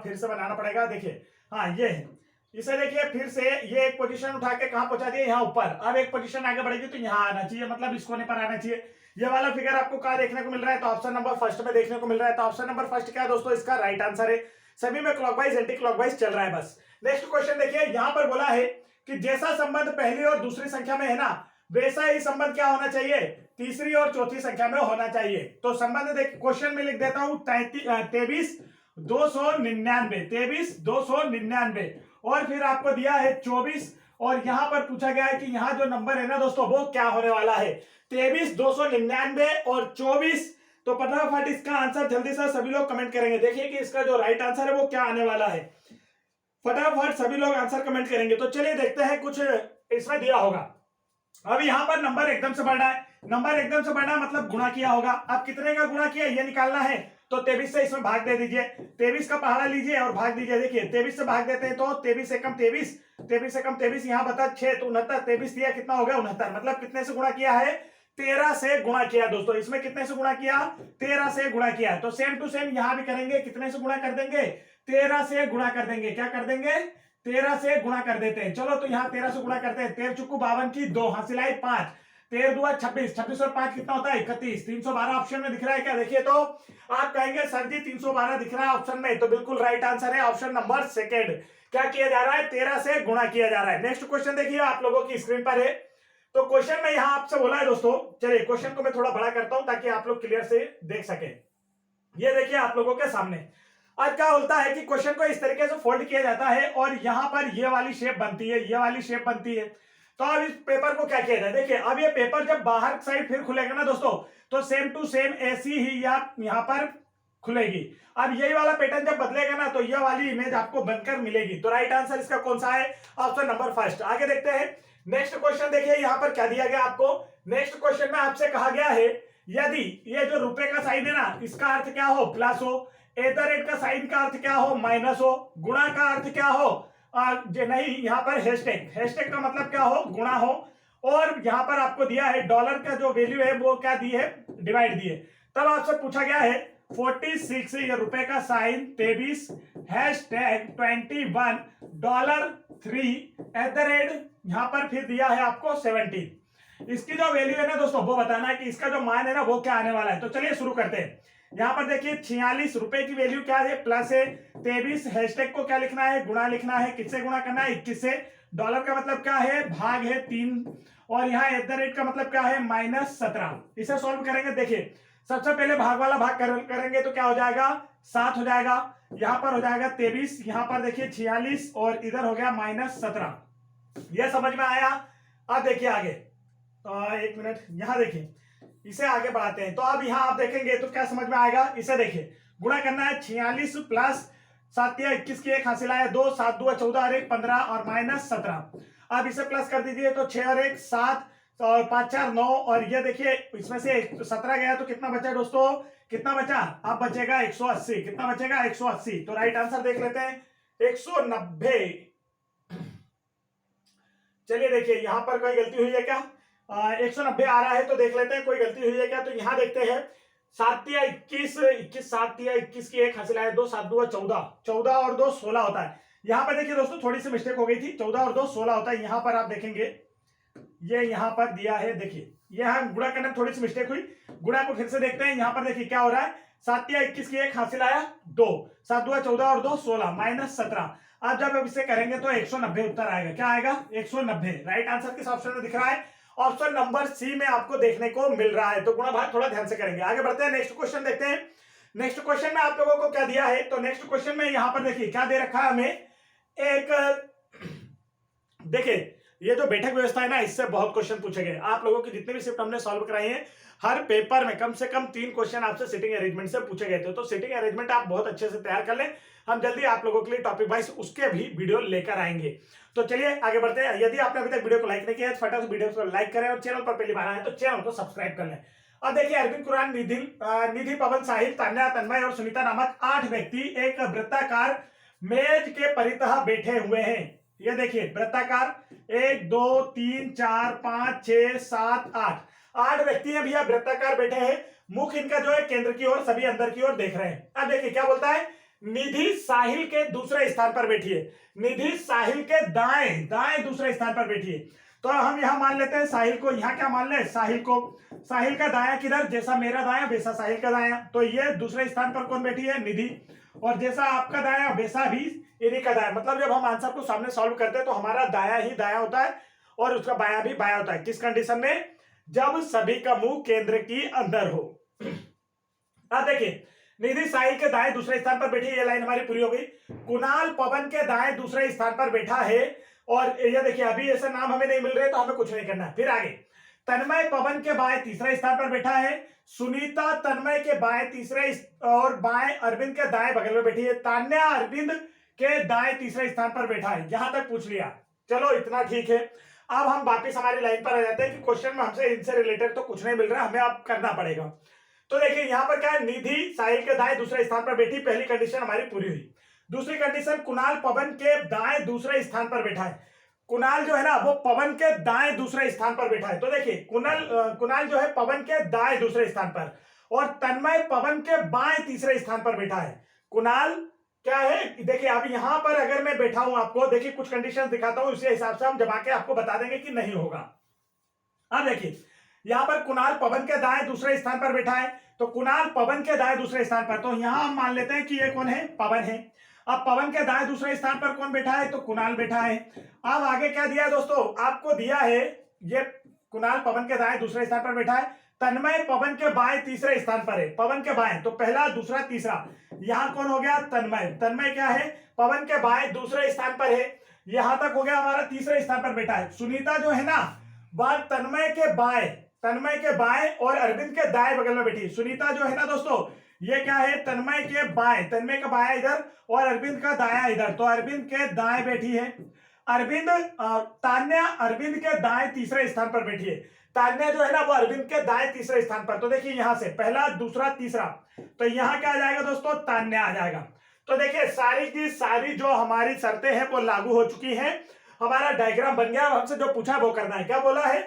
फिर से बनाना पड़ेगा, देखिए हाँ ये है, इसे देखिए फिर से ये एक पोजीशन उठा के कहां पहुंचा दिया, यहाँ ऊपर। अब एक पोजीशन आगे बढ़ेगी तो यहाँ आना चाहिए, मतलब इस कोने पर आना चाहिए। ये वाला फिगर आपको कहां देखने को मिल रहा है, तो ऑप्शन नंबर फर्स्ट में देखने को मिल रहा है। तो ऑप्शन नंबर फर्स्ट क्या है दोस्तों, इसका राइट आंसर है। सभी में क्लॉकवाइज एंटी क्लॉकवाइज चल रहा है बस। नेक्स्ट क्वेश्चन देखिए, यहां पर बोला है कि जैसा संबंध पहली और दूसरी संख्या में है ना, वैसा ही संबंध क्या होना चाहिए, तीसरी और चौथी संख्या में होना चाहिए। तो संबंध देख, क्वेश्चन में लिख देता हूं 23,299 और फिर आपको दिया है 24, और यहां पर पूछा गया है कि यहां जो नंबर है ना दोस्तों वो क्या होने वाला है, 23,299 और 24। तो फटाफट इसका आंसर जल्दी से सभी लोग कमेंट करेंगे, देखिए कि इसका जो राइट आंसर है वो क्या आने वाला है। फटाफट सभी लोग आंसर कमेंट करेंगे। तो चलिए देखते हैं कुछ इसमें दिया होगा। अब यहां पर नंबर एकदम से बढ़ना है, नंबर एकदम से बढ़ना मतलब गुणा किया होगा। अब कितने का गुणा किया ये निकालना है, तो 23 से इसमें भाग दे दीजिए, 23 का पहाड़ा लीजिए और भाग दीजिए। देखिए 23 से भाग देते हैं तो 23 से कम 23, 23 से कम 23, यहाँ बता 6 तो 69, 23 दिया कितना हो गया 69, मतलब कितने से गुणा किया है, 13 से गुणा किया दोस्तों। इसमें कितने से गुणा किया, 13 से गुणा किया। तो सेम टू सेम यहां भी करेंगे, कितने से गुणा कर देंगे, 13 से गुणा कर देंगे। क्या कर देंगे, 13 से गुणा कर देते हैं। चलो तो यहाँ 13 से गुणा करते हैं, 13 चुक्कू 52 की 2 हासिलाई 5, 13 दुआ 26, 26 और 5 कितना होता है 31, 312 ऑप्शन में दिख रहा है क्या, देखिए तो आप कहेंगे सर जी 312 दिख रहा है ऑप्शन में, तो बिल्कुल राइट आंसर है ऑप्शन नंबर सेकंड। क्या किया जा रहा है, 13 से गुणा किया जा रहा है। नेक्स्ट क्वेश्चन देखिए आप लोगों की स्क्रीन पर है। तो क्वेश्चन में यहां आपसे बोला है दोस्तों, चलिए क्वेश्चन को मैं थोड़ा बड़ा करता हूं ताकि आप लोग क्लियर से देख सके। ये देखिए आप लोगों के सामने आज क्या होता है कि क्वेश्चन को इस तरीके से फोल्ड किया जाता है और यहां पर ये वाली शेप बनती है, ये वाली शेप बनती है। तो अब इस पेपर को क्या किया जाए, देखिए अब ये पेपर जब बाहर साइड फिर खुलेगा ना दोस्तों, तो सेम टू सेम ऐसी ही यहां पर खुलेगी। अब यही वाला पैटर्न जब बदलेगा ना, तो ये वाली इमेज आपको बनकर मिलेगी। तो राइट आंसर इसका कौन सा है, ऑप्शन नंबर फर्स्ट। आगे देखते हैं नेक्स्ट क्वेश्चन। देखिए यहां पर क्या दिया गया आपको, नेक्स्ट क्वेश्चन में आपसे कहा गया है यदि ये जो रुपए का साइन है ना, इसका अर्थ क्या हो, प्लस हो, @ का साइन का अर्थ क्या हो, माइनस हो, गुणा का अर्थ क्या हो, नहीं यहाँ पर हैशटैग, हैशटैग का मतलब क्या हो, गुणा हो, और यहाँ पर आपको दिया है डॉलर का जो वैल्यू है वो क्या दी है, डिवाइड दी है। तब आपसे पूछा गया है 46, ये रुपए का साइन 23, हैशटैग 21, डॉलर 3 यहां पर फिर दिया है आपको 17। इसकी जो वैल्यू है ना दोस्तों वो बताना है कि इसका जो मान है ना वो क्या आने वाला है। तो चलिए शुरू करते हैं। यहां पर देखिए 46 रुपए की वैल्यू क्या है, प्लस है 23। हैशटैग को क्या लिखना है, गुणा लिखना है। किससे गुणा करना है, 21 से। डॉलर का मतलब क्या है, भाग है 3। और यहाँ @ का मतलब क्या है, -17। इसे सॉल्व करेंगे। देखिए सबसे पहले भाग वाला भाग करेंगे तो क्या हो जाएगा, 7 हो जाएगा। यहां पर हो जाएगा 23, यहां पर देखिए 46 और इधर हो गया -17। यह समझ में आया। अब देखिए आगे, 1 मिनट, यहां देखिए इसे आगे बढ़ाते हैं। तो अब यहां आप देखेंगे तो क्या समझ में आएगा, इसे देखिए गुणा करना है 46 प्लस 7 या 21 की 1 हासिल आया 2, 7 2 14 और 1 15 और -17। अब इसे प्लस कर दीजिए तो 6 और 1 7 और 5 4 9 और ये देखिए इसमें से 17 गया तो कितना बचा दोस्तों, कितना बचा, अब बचेगा 180। कितना बचेगा, 180। तो राइट आंसर देख लेते हैं 190। चलिए देखिए यहां पर कोई गलती हुई है क्या, 190 आ रहा है तो देख लेते हैं कोई गलती हुई है क्या। तो यहां देखते हैं 7 या 21, 21 7 या 21 की 1 हासिल आया 2, 7 2 14, 14 और 2 16 होता है। यहां पर देखिए दोस्तों थोड़ी सी मिस्टेक हो गई थी, 14 और 2 16 होता है। यहां पर आप देखेंगे ये यहां पर दिया है, देखिए यहां गुणा करने में थोड़ी सी मिस्टेक हुई। गुणा को फिर से देखते हैं। यहां पर देखिए क्या हो रहा है, 7 या 21 की 1 हासिल आया 2, 7 2 14 और 2 16 -17। अब जब इसे करेंगे तो 190 उत्तर आएगा। क्या आएगा, 190। राइट आंसर किस ऑप्शन में दिख रहा है, ऑप्शन नंबर सी में आपको देखने को मिल रहा है। तो गुणा भाग थोड़ा ध्यान से करेंगे। आगे बढ़ते हैं, नेक्स्ट क्वेश्चन देखते हैं। नेक्स्ट क्वेश्चन में आप लोगों को क्या दिया है, तो नेक्स्ट क्वेश्चन में यहां पर देखिए क्या दे रखा है हमें, एक देखिए ये जो बैठक व्यवस्था है ना, इससे बहुत क्वेश्चन पूछे गए। आप लोगों की जितने भी शिफ्ट हमने सॉल्व कराई है, हर पेपर में कम से कम 3 क्वेश्चन आपसे सिटिंग अरेंजमेंट से पूछे गए थे। तो सिटिंग अरेंजमेंट आप बहुत अच्छे से तैयार कर लें, हम जल्दी आप लोगों के लिए टॉपिक वाइज उसके भी वीडियो लेकर आएंगे। तो चलिए आगे बढ़ते हैं। यदि आपने अभी तक वीडियो को लाइक नहीं किया है तो फटाफट से वीडियो को लाइक करें और चैनल पर पहली बार आए तो चैनल को सब्सक्राइब कर लें। अब देखिए अरविंद कुरान, निधि, पवन, साहिल, तान्या, तन्मय और सुनीता नामक 8 व्यक्ति एक वृत्ताकार मेज के परितः बैठे हुए हैं। ये देखिए वृत्ताकार 1 2 3 4 5 6 7 8 व्यक्ति हैं भैया, वृत्ताकार बैठे हैं। मुख इनका जो है केंद्र की ओर, सभी अंदर की ओर देख रहे हैं। अब देखिए क्या बोलता है, निधि साहिल के दूसरे स्थान पर बैठी है। निधि साहिल के दाएं दूसरे स्थान पर बैठी है। तो हम यहां मान लेते हैं साहिल को, यहां क्या मान ले, साहिल को। साहिल का दाया किधर, जैसा मेरा दाया वैसा साहिल का दाया। तो ये दूसरे स्थान पर कौन बैठी है, निधि। और जैसा आपका दाया वैसा भी इन्हीं का दाया। मतलब जब हम आंसर को सामने सॉल्व करते हैं तो हमारा दाया ही दाया होता है और उसका बाया भी बाया होता है। किस कंडीशन में, जब सभी का मुंह केंद्र की अंदर हो। अब देखिए निधि साहिल के दाएं दूसरे स्थान पर बैठी है, ये लाइन हमारी पूरी हो गई। कुणाल पवन के दाएं दूसरे स्थान पर बैठा है। और ये देखिए अभी ऐसे नाम हमें नहीं मिल रहे तो हमें कुछ नहीं करना। फिर आगे तन्मय पवन के बाएं तीसरे स्थान पर बैठा है। सुनीता तन्मय के बाएं तीसरे और बाएं अरविंद के दाएं बगल में बैठी है। तान्या अरविंद के दाएं तीसरे स्थान पर बैठा है। यहां तक पूछ लिया, चलो इतना ठीक है। अब हम वापिस हमारी लाइन पर आ जाते हैं कि क्वेश्चन में हमसे इनसे रिलेटेड तो कुछ नहीं मिल रहा, हमें अब करना पड़ेगा। तो देखिए यहां पर क्या है, निधि साहिल के दाएं दूसरे स्थान पर बैठी, पहली कंडीशन हमारी पूरी हुई। दूसरी कंडीशन, कुणाल पवन के दाएं दूसरे स्थान पर बैठा है। कुणाल जो है ना वो पवन के दाएं दूसरे स्थान पर बैठा है। तो देखिए कुणाल जो है पवन के दाएं दूसरे स्थान पर, और तन्मय पवन के बाएं तीसरे स्थान पर बैठा है। कुणाल क्या है, देखिए अब यहां पर अगर मैं बैठा हूं, आपको देखिए कुछ कंडीशन दिखाता हूं, उसी हिसाब से हम जमा के आपको बता देंगे कि नहीं होगा। अब देखिए यहां पर कुणाल पवन के दाएं दूसरे स्थान पर बैठा है, तो कुणाल पवन के दाएं दूसरे स्थान पर, तो यहां हम मान लेते हैं कि ये कौन है, पवन है। अब पवन के दाएं दूसरे स्थान पर कौन बैठा है, तो कुणाल बैठा है। अब आगे क्या दिया है दोस्तों, आपको दिया है ये कुणाल पवन के दाएं दूसरे स्थान पर बैठा है। तन्मय पवन के बाएं तीसरे स्थान पर है, पवन के बाएं, तो पहला दूसरा तीसरा, यहां कौन हो गया, तन्मय। तन्मय क्या है, पवन के बाएं दूसरे स्थान पर है, यहां तक हो गया हमारा तीसरे स्थान पर बैठा है। सुनीता जो है ना वह तन्मय के बाएं और अरविंद के दाएं बगल में बैठी। सुनीता जो है ना दोस्तों ये क्या है, तन्मय का बायां इधर और अरविंद का दाया इधर, तो अरविंद के दाएं बैठी है। तान्या अरविंद के दाएं तीसरे स्थान पर बैठी है। तान्या जो है ना वो अरविंद के दाएं तीसरे स्थान पर, तो देखिए यहां से पहला दूसरा तीसरा, तो यहां क्या आ जाएगा दोस्तों, तान्या आ जाएगा। तो देखिए सारी की सारी जो हमारी शर्तें हैं वो लागू हो चुकी हैं, हमारा डायग्राम बन गया। हमसे जो पूछा वो करना है। क्या बोला है,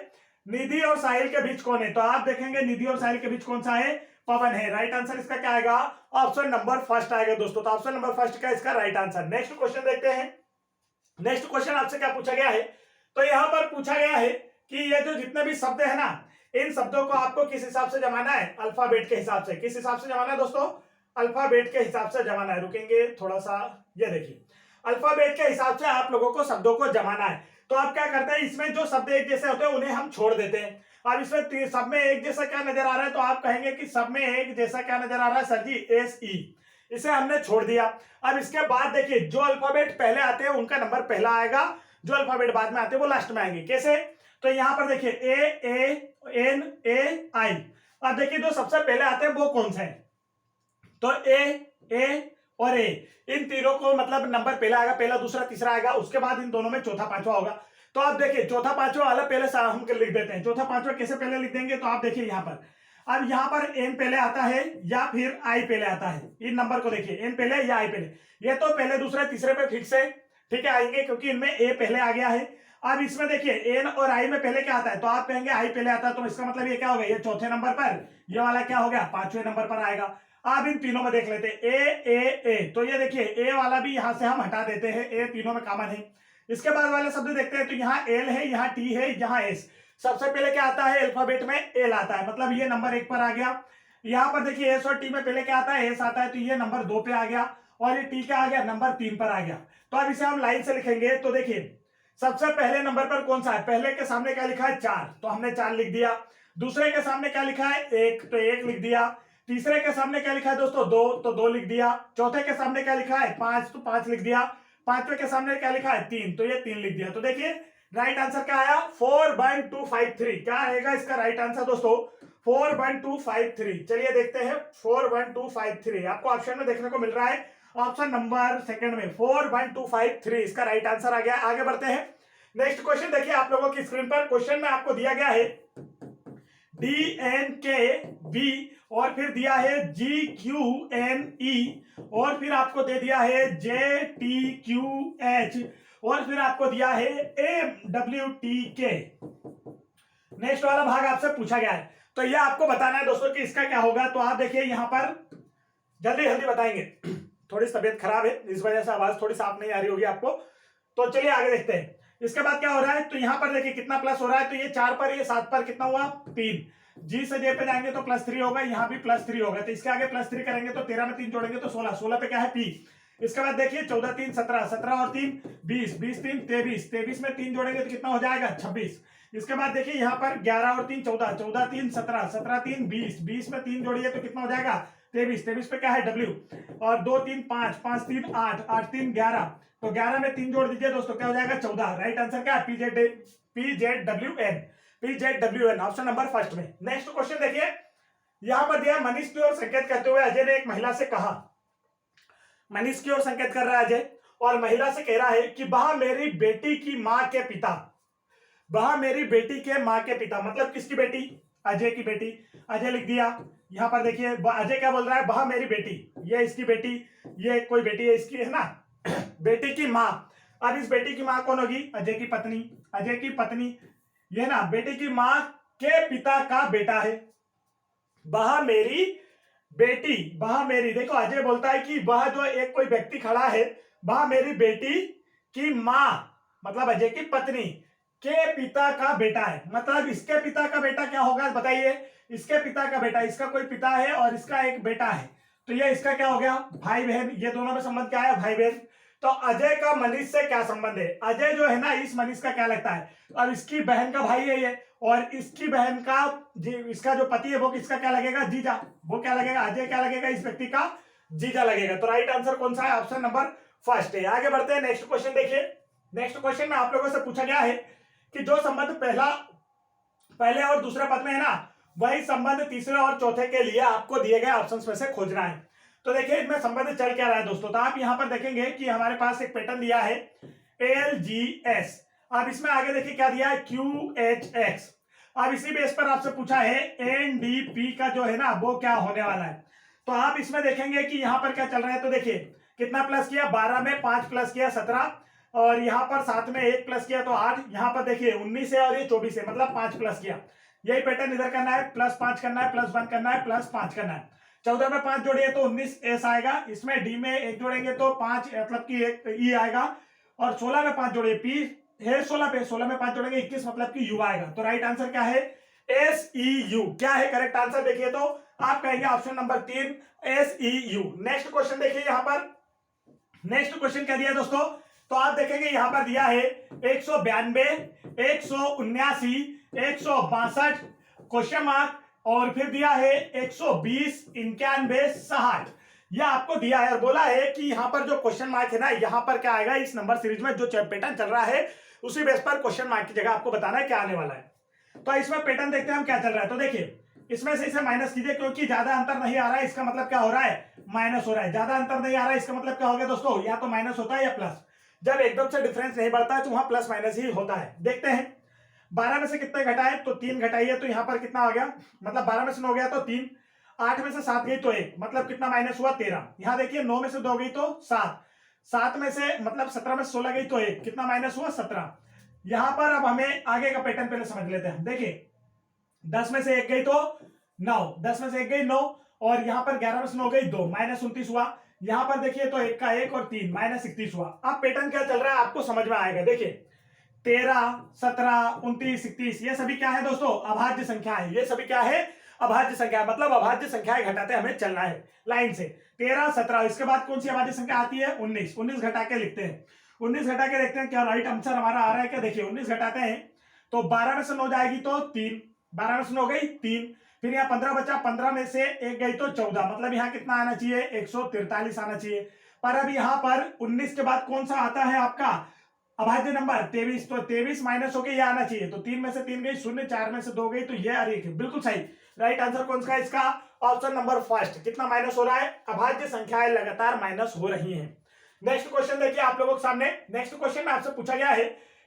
निधि और साहिल के बीच कौन है, तो आप देखेंगे निधि और साहिल के बीच कौन सा है, पवन है। राइट आंसर इसका क्या आएगा, ऑप्शन नंबर फर्स्ट आएगा दोस्तों। तो ऑप्शन नंबर फर्स्ट का इसका राइट आंसर। नेक्स्ट क्वेश्चन देखते हैं। नेक्स्ट क्वेश्चन आपसे क्या पूछा गया है, तो यहां पर पूछा गया है कि ये जो जितने भी शब्द है ना, इन शब्दों को आपको किस हिसाब से जमाना है, अल्फाबेट के हिसाब से। किस हिसाब से जमाना है दोस्तों, अल्फाबेट के हिसाब से जमाना है। रुकेंगे थोड़ा सा, ये देखिए अल्फाबेट के हिसाब से आप लोगों को शब्दों को जमाना है। तो आप क्या करते हैं, इसमें जो शब्द एक जैसे होते हैं उन्हें हम छोड़ देते हैं। अब इसमें सब में एक जैसा क्या नजर आ रहा है, तो आप कहेंगे कि सब में एक जैसा क्या नजर आ रहा है सर जी, एस ई, इसे हमने छोड़ दिया। अब इसके बाद देखिए जो अल्फाबेट पहले आते हैं उनका नंबर पहला आएगा, जो अल्फाबेट बाद में आते हैं वो लास्ट में आएंगे। कैसे, तो यहां पर देखिए ए एन ए आई। अब देखिए जो सबसे पहले आते हैं वो कौन से हैं, तो ए और ए, इन तीनों को मतलब नंबर पहला आएगा, पहला दूसरा तीसरा आएगा, उसके बाद इन दोनों में चौथा पांचवा होगा। तो आप देखिए चौथा पांचवा वाला पहले हम लिख देते हैं। चौथा पांचवा कैसे पहले लिख देंगे, तो आप देखिए यहाँ पर, अब यहाँ पर एन पहले आता है या फिर आई पहले आता है, इन नंबर को देखिए एन पहले या आई पहले, ये तो पहले दूसरे तीसरे पे फिक्स है, ठीक है आएंगे क्योंकि इनमें ए पहले आ गया है। अब इसमें देखिए एन और आई में पहले क्या आता है, तो आप कहेंगे आई पहले आता है, तो इसका मतलब ये क्या हो गया, ये चौथे नंबर पर, ये वाला क्या हो गया पांचवें नंबर पर आएगा। अब इन तीनों में देख लेते हैं ए, तो ये देखिए ए वाला भी यहां से हम हटा देते हैं, ए तीनों में कॉमन है। इसके बाद वाले शब्द देखते हैं, तो यहाँ एल है, यहाँ टी है, यहाँ एस। सबसे पहले क्या आता है अल्फाबेट में, एल आता है, मतलब ये नंबर 1 पर आ गया। यहाँ पर देखिए एस और टी में पहले क्या आता है, एस आता है, तो ये नंबर 2 पे आ गया, और ये टी क्या आ गया, नंबर 3 पर आ गया। तो अब इसे हम लाइन से लिखेंगे, तो देखिए सबसे पहले नंबर पर कौन सा है, पहले के सामने क्या लिखा है 4, तो हमने 4 लिख दिया। दूसरे के सामने क्या लिखा है 1, तो 1 लिख दिया। तीसरे के सामने क्या लिखा है दोस्तों 2, तो 2 लिख दिया। चौथे के सामने क्या लिखा है 5, तो 5 लिख दिया। पांचवे के सामने क्या लिखा है 3, तो ये 3 लिख दिया। तो देखिए राइट आंसर क्या आया 41253। क्या आएगा इसका राइट आंसर दोस्तों 41253। चलिए देखते हैं 41253, आपको ऑप्शन में देखने को मिल रहा है, ऑप्शन नंबर सेकंड में 41253 इसका राइट आंसर आ गया। आगे बढ़ते हैं, नेक्स्ट क्वेश्चन देखिए आप लोगों की स्क्रीन पर। क्वेश्चन में आपको दिया गया है DNKB और फिर दिया है GQNE और फिर आपको दे दिया है JTQH और फिर आपको दिया है AWTK। नेक्स्ट वाला भाग आपसे पूछा गया है, तो यह आपको बताना है दोस्तों कि इसका क्या होगा। तो आप देखिए यहां पर जल्दी जल्दी बताएंगे, थोड़ी तबीयत खराब है इस वजह से आवाज थोड़ी साफ नहीं आ रही होगी आपको। तो चलिए आगे देखते हैं। इसके बाद क्या हो रहा है, तो यहां पर देखिए कितना प्लस हो रहा है, तो ये 4 पर ये 7 पर कितना हुआ 3। जी से जे पे जाएंगे तो +3 होगा, यहाँ भी +3 होगा, तो इसके आगे +3 करेंगे तो 13 में 3 जोड़ेंगे तो 16, 16 पे क्या है P। इसके बाद देखिए 14 3 17, 17 और 3 20, 20 3 23, 23 में 3 जोड़ेंगे तो कितना हो जाएगा 26। इसके बाद देखिए यहाँ पर 11 और 3 14, 14 3 17, 17 3 20, 20 में 3 जोड़िए तो कितना हो जाएगा 23, 23 पे क्या है W और 2 3 5, 5 3 8, 8 3 11, तो 11 में 3 जोड़ दीजिए दोस्तों क्या हो जाएगा 14। राइट आंसर क्या है PZWN, ऑप्शन नंबर फर्स्ट में। नेक्स्ट क्वेश्चन देखिए यहां पर दिया मनीष की ओर संकेत करते हुए अजय ने एक महिला से कहा, मनीष की ओर संकेत कर रहा है अजय और महिला से कह रहा है कि वह मेरी बेटी की मां के पिता, वह मेरी बेटी के मां के पिता, मतलब किसकी बेटी, अजय की बेटी। अजय लिख दिया। यहां पर देखिए अजय क्या बोल रहा है, वह मेरी बेटी, ये इसकी बेटी, ये कोई बेटी है इसकी है ना बेटी की मां। अब इस बेटी की मां कौन होगी, अजय की पत्नी, अजय की पत्नी ये ना बेटी की मां के पिता का बेटा है। वह मेरी बेटी, वह मेरी, देखो अजय बोलता है कि वह जो एक कोई व्यक्ति खड़ा है वह मेरी बेटी की मां मतलब अजय की पत्नी के पिता का बेटा है। मतलब इसके पिता का बेटा क्या होगा बताइए, इसके पिता का बेटा, इसका कोई पिता है और इसका एक बेटा है, तो ये इसका क्या हो गया भाई बहन। ये दोनों में संबंध क्या है भाई बहन। तो अजय का मनीष से क्या संबंध है, अजय जो है ना इस मनीष का क्या लगता है, और इसकी बहन का भाई है ये, और इसकी बहन का इसका जो पति है वो किसका क्या लगेगा जीजा, वो क्या लगेगा अजय क्या लगेगा इस व्यक्ति का जीजा लगेगा। तो राइट आंसर कौन सा है, ऑप्शन नंबर फर्स्ट है। आगे बढ़ते हैं, नेक्स्ट क्वेश्चन देखिए। नेक्स्ट क्वेश्चन में आप लोगों से पूछा गया है कि जो संबंध पहले और दूसरे पद में है ना वही संबंध तीसरे और चौथे के लिए आपको दिए गए ऑप्शंस में से खोजना है। तो देखिए इसमें संबंध चल क्या रहा है दोस्तों, तो आप यहां पर देखेंगे कि हमारे पास एक पैटर्न दिया है ALGS। अब इसमें आगे देखिए क्या दिया है QHX। अब इसी बेस पर आपसे पूछा है NDP का जो है ना वो क्या होने वाला है। तो आप इसमें देखेंगे कि यहाँ पर क्या चल रहा है, तो देखिए कितना प्लस किया 12 में 5 प्लस किया 17 और यहाँ पर 7 में 1 प्लस किया तो 8, यहाँ पर देखिए 19 है और ये 24 है, मतलब 5 प्लस किया। यही पैटर्न इधर करना है, +5 करना है, +1 करना है, +5 करना है। 14 में 5 जोड़िए तो 19 S आएगा, इसमें D में 1 जोड़ेंगे तो 5 मतलब कि 1 E आएगा, और 16 में 5 जोड़े पी है 16 पे, 16 में 5 जोड़ेंगे 21, मतलब कि यू आएगा। तो राइट आंसर क्या है? SEU। क्या है करेक्ट आंसर? देखिए तो आप कहेंगे option number 3 SEU। Next question देखिए, यहां पर नेक्स्ट क्वेश्चन क्या दिया दोस्तों, तो आप देखेंगे यहां पर दिया है 192, 179, 162 क्वेश्चन मार्क, और फिर दिया है 120, 91, 60। यह आपको दिया है और बोला है कि यहां पर जो क्वेश्चन मार्क है ना, यहां पर क्या आएगा इस नंबर सीरीज में, जो पैटर्न चल रहा है उसी बेस पर क्वेश्चन मार्क की जगह आपको बताना है क्या आने वाला है। तो इसमें पैटर्न देखते हैं हम क्या चल रहा है। तो देखिए इसमें से इसे माइनस कीजिए, क्योंकि ज्यादा अंतर नहीं आ रहा है, इसका मतलब क्या हो रहा है? माइनस हो रहा है। ज्यादा अंतर नहीं आ रहा है, इसका मतलब क्या हो गया दोस्तों? या तो माइनस होता है या प्लस। जब एकदम से डिफरेंस नहीं बढ़ता है तो वहां प्लस माइनस ही होता है। देखते हैं 12 में से कितने घटाए, तो 3 घटाइए, तो यहां पर कितना आ गया, मतलब 12 में से 9 गया तो 3, 8 में से 7 गई तो 1, मतलब कितना माइनस हुआ? 13। यहां देखिए 9 में से 2 गई तो 7, 7 में से मतलब 17 में से 16 गई तो 1, कितना माइनस हुआ? 17। यहां पर अब हमें आगे का पैटर्न पहले समझ लेते हैं। देखिए 10 में से 1 गई तो 9, 10 में से 1 गई 9, और यहां पर 11 में से 9 गई 2, माइनस 29 हुआ। यहां पर देखिए तो 1 का 1 और 3, माइनस 31 हुआ। अब पैटर्न क्या चल रहा है आपको समझ में आएगा। देखिए 13, 17, 29, 31, ये सभी क्या है दोस्तों? अभाज्य संख्या है। ये सभी क्या है? अभाज्य संख्या, मतलब अभाज्य संख्याएं घटाते हमें चलना है लाइन से। 13, 17, इसके बाद कौन सी अभाज्य संख्या आती है? 19। 19 घटा के लिखते हैं, 19 घटा के देखते हैं क्या राइट आंसर हमारा आ रहा है क्या। देखिए 19 घटाते हैं तो 12 में से 9 जाएगी तो 3, 12 में से 9 गई 3, फिर यहाँ 15 बचा, 15 में से 1 गई तो 14, मतलब यहाँ कितना आना चाहिए? 143 आना चाहिए। पर अब यहाँ पर 19 के बाद कौन सा आता है आपका अभाज्य नंबर? 23। तो 23 माइनस होके ये आना चाहिए, तो 3 में से 3 गई 0, 4 में से 2 गई तो ये आ रही है। बिल्कुल सही। राइट आंसर कौन सा है इसका? Option number first. कितना माइनस हो रहा है? अभाज्य संख्याएं लगातार माइनस हो रही हैं। नेक्स्ट क्वेश्चन देखिए आप लोगों के सामने। नेक्स्ट क्वेश्चन में आपसे पूछा गया है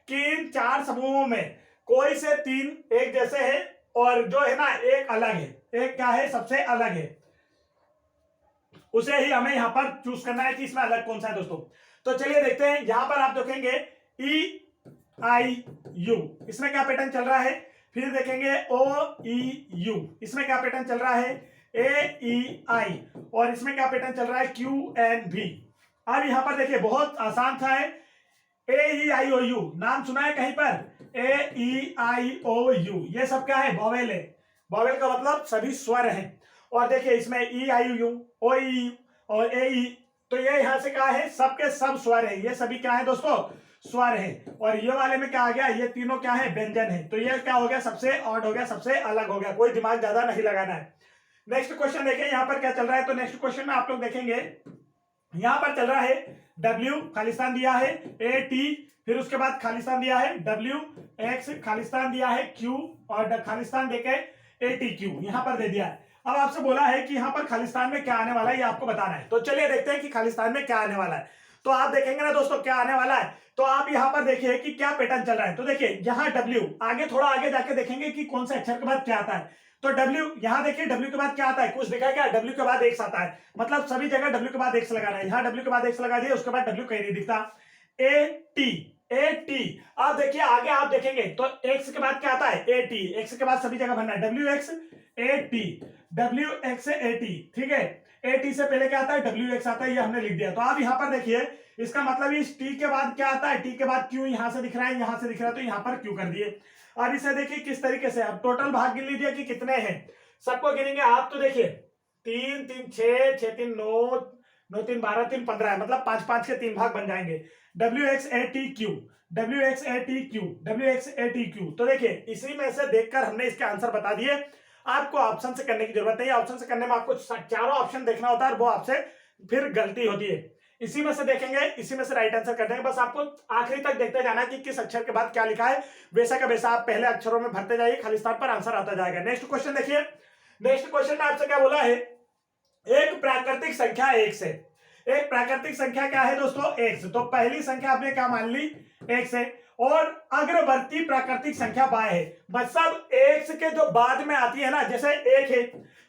कि इन 4 समूहों में कोई से 3 एक जैसे हैं और जो है ना एक अलग है, एक क्या है? सबसे अलग है, उसे ही हमें यहां पर चूज करना है कि इसमें अलग कौन सा है दोस्तों। तो चलिए देखते हैं। यहां पर आप देखेंगे EIU, इसमें क्या पैटर्न चल रहा है। फिर देखेंगे OEU, इसमें क्या पैटर्न चल रहा है। AEI, और इसमें क्या पैटर्न चल रहा है? QNV। अब यहां पर देखिए बहुत आसान था है। AEIOU नाम सुना है कहीं पर? AEIOU, ये सब क्या है? वॉवेल है। वॉवेल का मतलब सभी स्वर हैं। और देखिए इसमें EIU, OE और AE, तो ये यहां से क्या है? सबके सब स्वर है। ये सभी क्या है दोस्तों? स्वर है। और ये वाले में क्या आ गया? ये तीनों क्या है? व्यंजन है। तो ये क्या हो गया? सबसे ऑड हो गया, सबसे अलग हो गया। कोई दिमाग ज्यादा नहीं लगाना है। नेक्स्ट क्वेश्चन देखिए यहाँ पर क्या चल रहा है। तो नेक्स्ट क्वेश्चन में आप लोग देखेंगे यहां पर चल रहा है W खालिस्तान दिया है, AT, फिर उसके बाद खालिस्तान दिया है W, X खालिस्तान दिया है Q, और खालिस्तान देके ATQ यहां पर दे दिया है। अब आपसे बोला है कि यहां पर खालिस्तान में क्या आने वाला है, ये आपको बताना है। तो चलिए देखते हैं कि खालिस्तान में क्या आने वाला है। तो आप देखेंगे ना दोस्तों क्या आने वाला है। तो आप यहां पर देखिए कि क्या पैटर्न चल रहा है। तो देखिए यहां W, आगे थोड़ा आगे जाके देखेंगे कि कौन से अक्षर के बाद क्या आता है। तो W, यहां देखिए W के बाद क्या आता है? कुछ दिखा क्या? W के बाद X आता है, मतलब सभी जगह W के बाद X लगाना है। यहां W के बाद X लगा दिए, उसके बाद W कहीं नहीं दिखता। AT, अब देखिए आगे आप देखेंगे तो X के बाद क्या आता है? AT, X के बाद सभी जगह भरना है WX AT, WX AT, ठीक है। AT से पहले क्या आता है? WX आता है, ये हमने लिख दिया। तो आप यहां पर देखिए इसका मतलब इस T के बाद क्या आता है? T के बाद Q यहां से दिख रहा है, यहां से दिख रहा है, तो यहां पर Q कर दिए। अब इसे देखिए किस तरीके से, अब टोटल भाग गिन लीजिए कि कितने हैं, सबको गिनेंगे आप। तो देखिए 3 3 6 6 3 9 9 3 12 3 15 है, मतलब 5 5 के 3 भाग बन जाएंगे। WXATQ, WXATQ, WXATQ। तो देखिए इसी में से देखकर हमने इसके आंसर बता दिए। आपको ऑप्शन से करने की जरूरत नहीं है। ऑप्शन से करने में आपको चारों ऑप्शन देखना होता है, वो आपसे फिर गलती होती है। इसी में से देखेंगे, इसी में से राइट आंसर कर देंगे। बस आपको आखिरी तक देखते जाना कि किस अक्षर के बाद क्या लिखा है, वैसा का वैसा आप पहले अक्षरों में भरते जाइए, खालिस्तान पर आंसर आता जाएगा। नेक्स्ट क्वेश्चन देखिए। नेक्स्ट क्वेश्चन में आपसे क्या बोला है? एक प्राकृतिक संख्या x है। एक प्राकृतिक संख्या क्या है दोस्तों? x। तो पहली संख्या आपने क्या मान ली? x है, और अग्रवर्ती प्राकृतिक संख्या y है। मतलब x के जो बाद में आती है ना, जैसे 1 है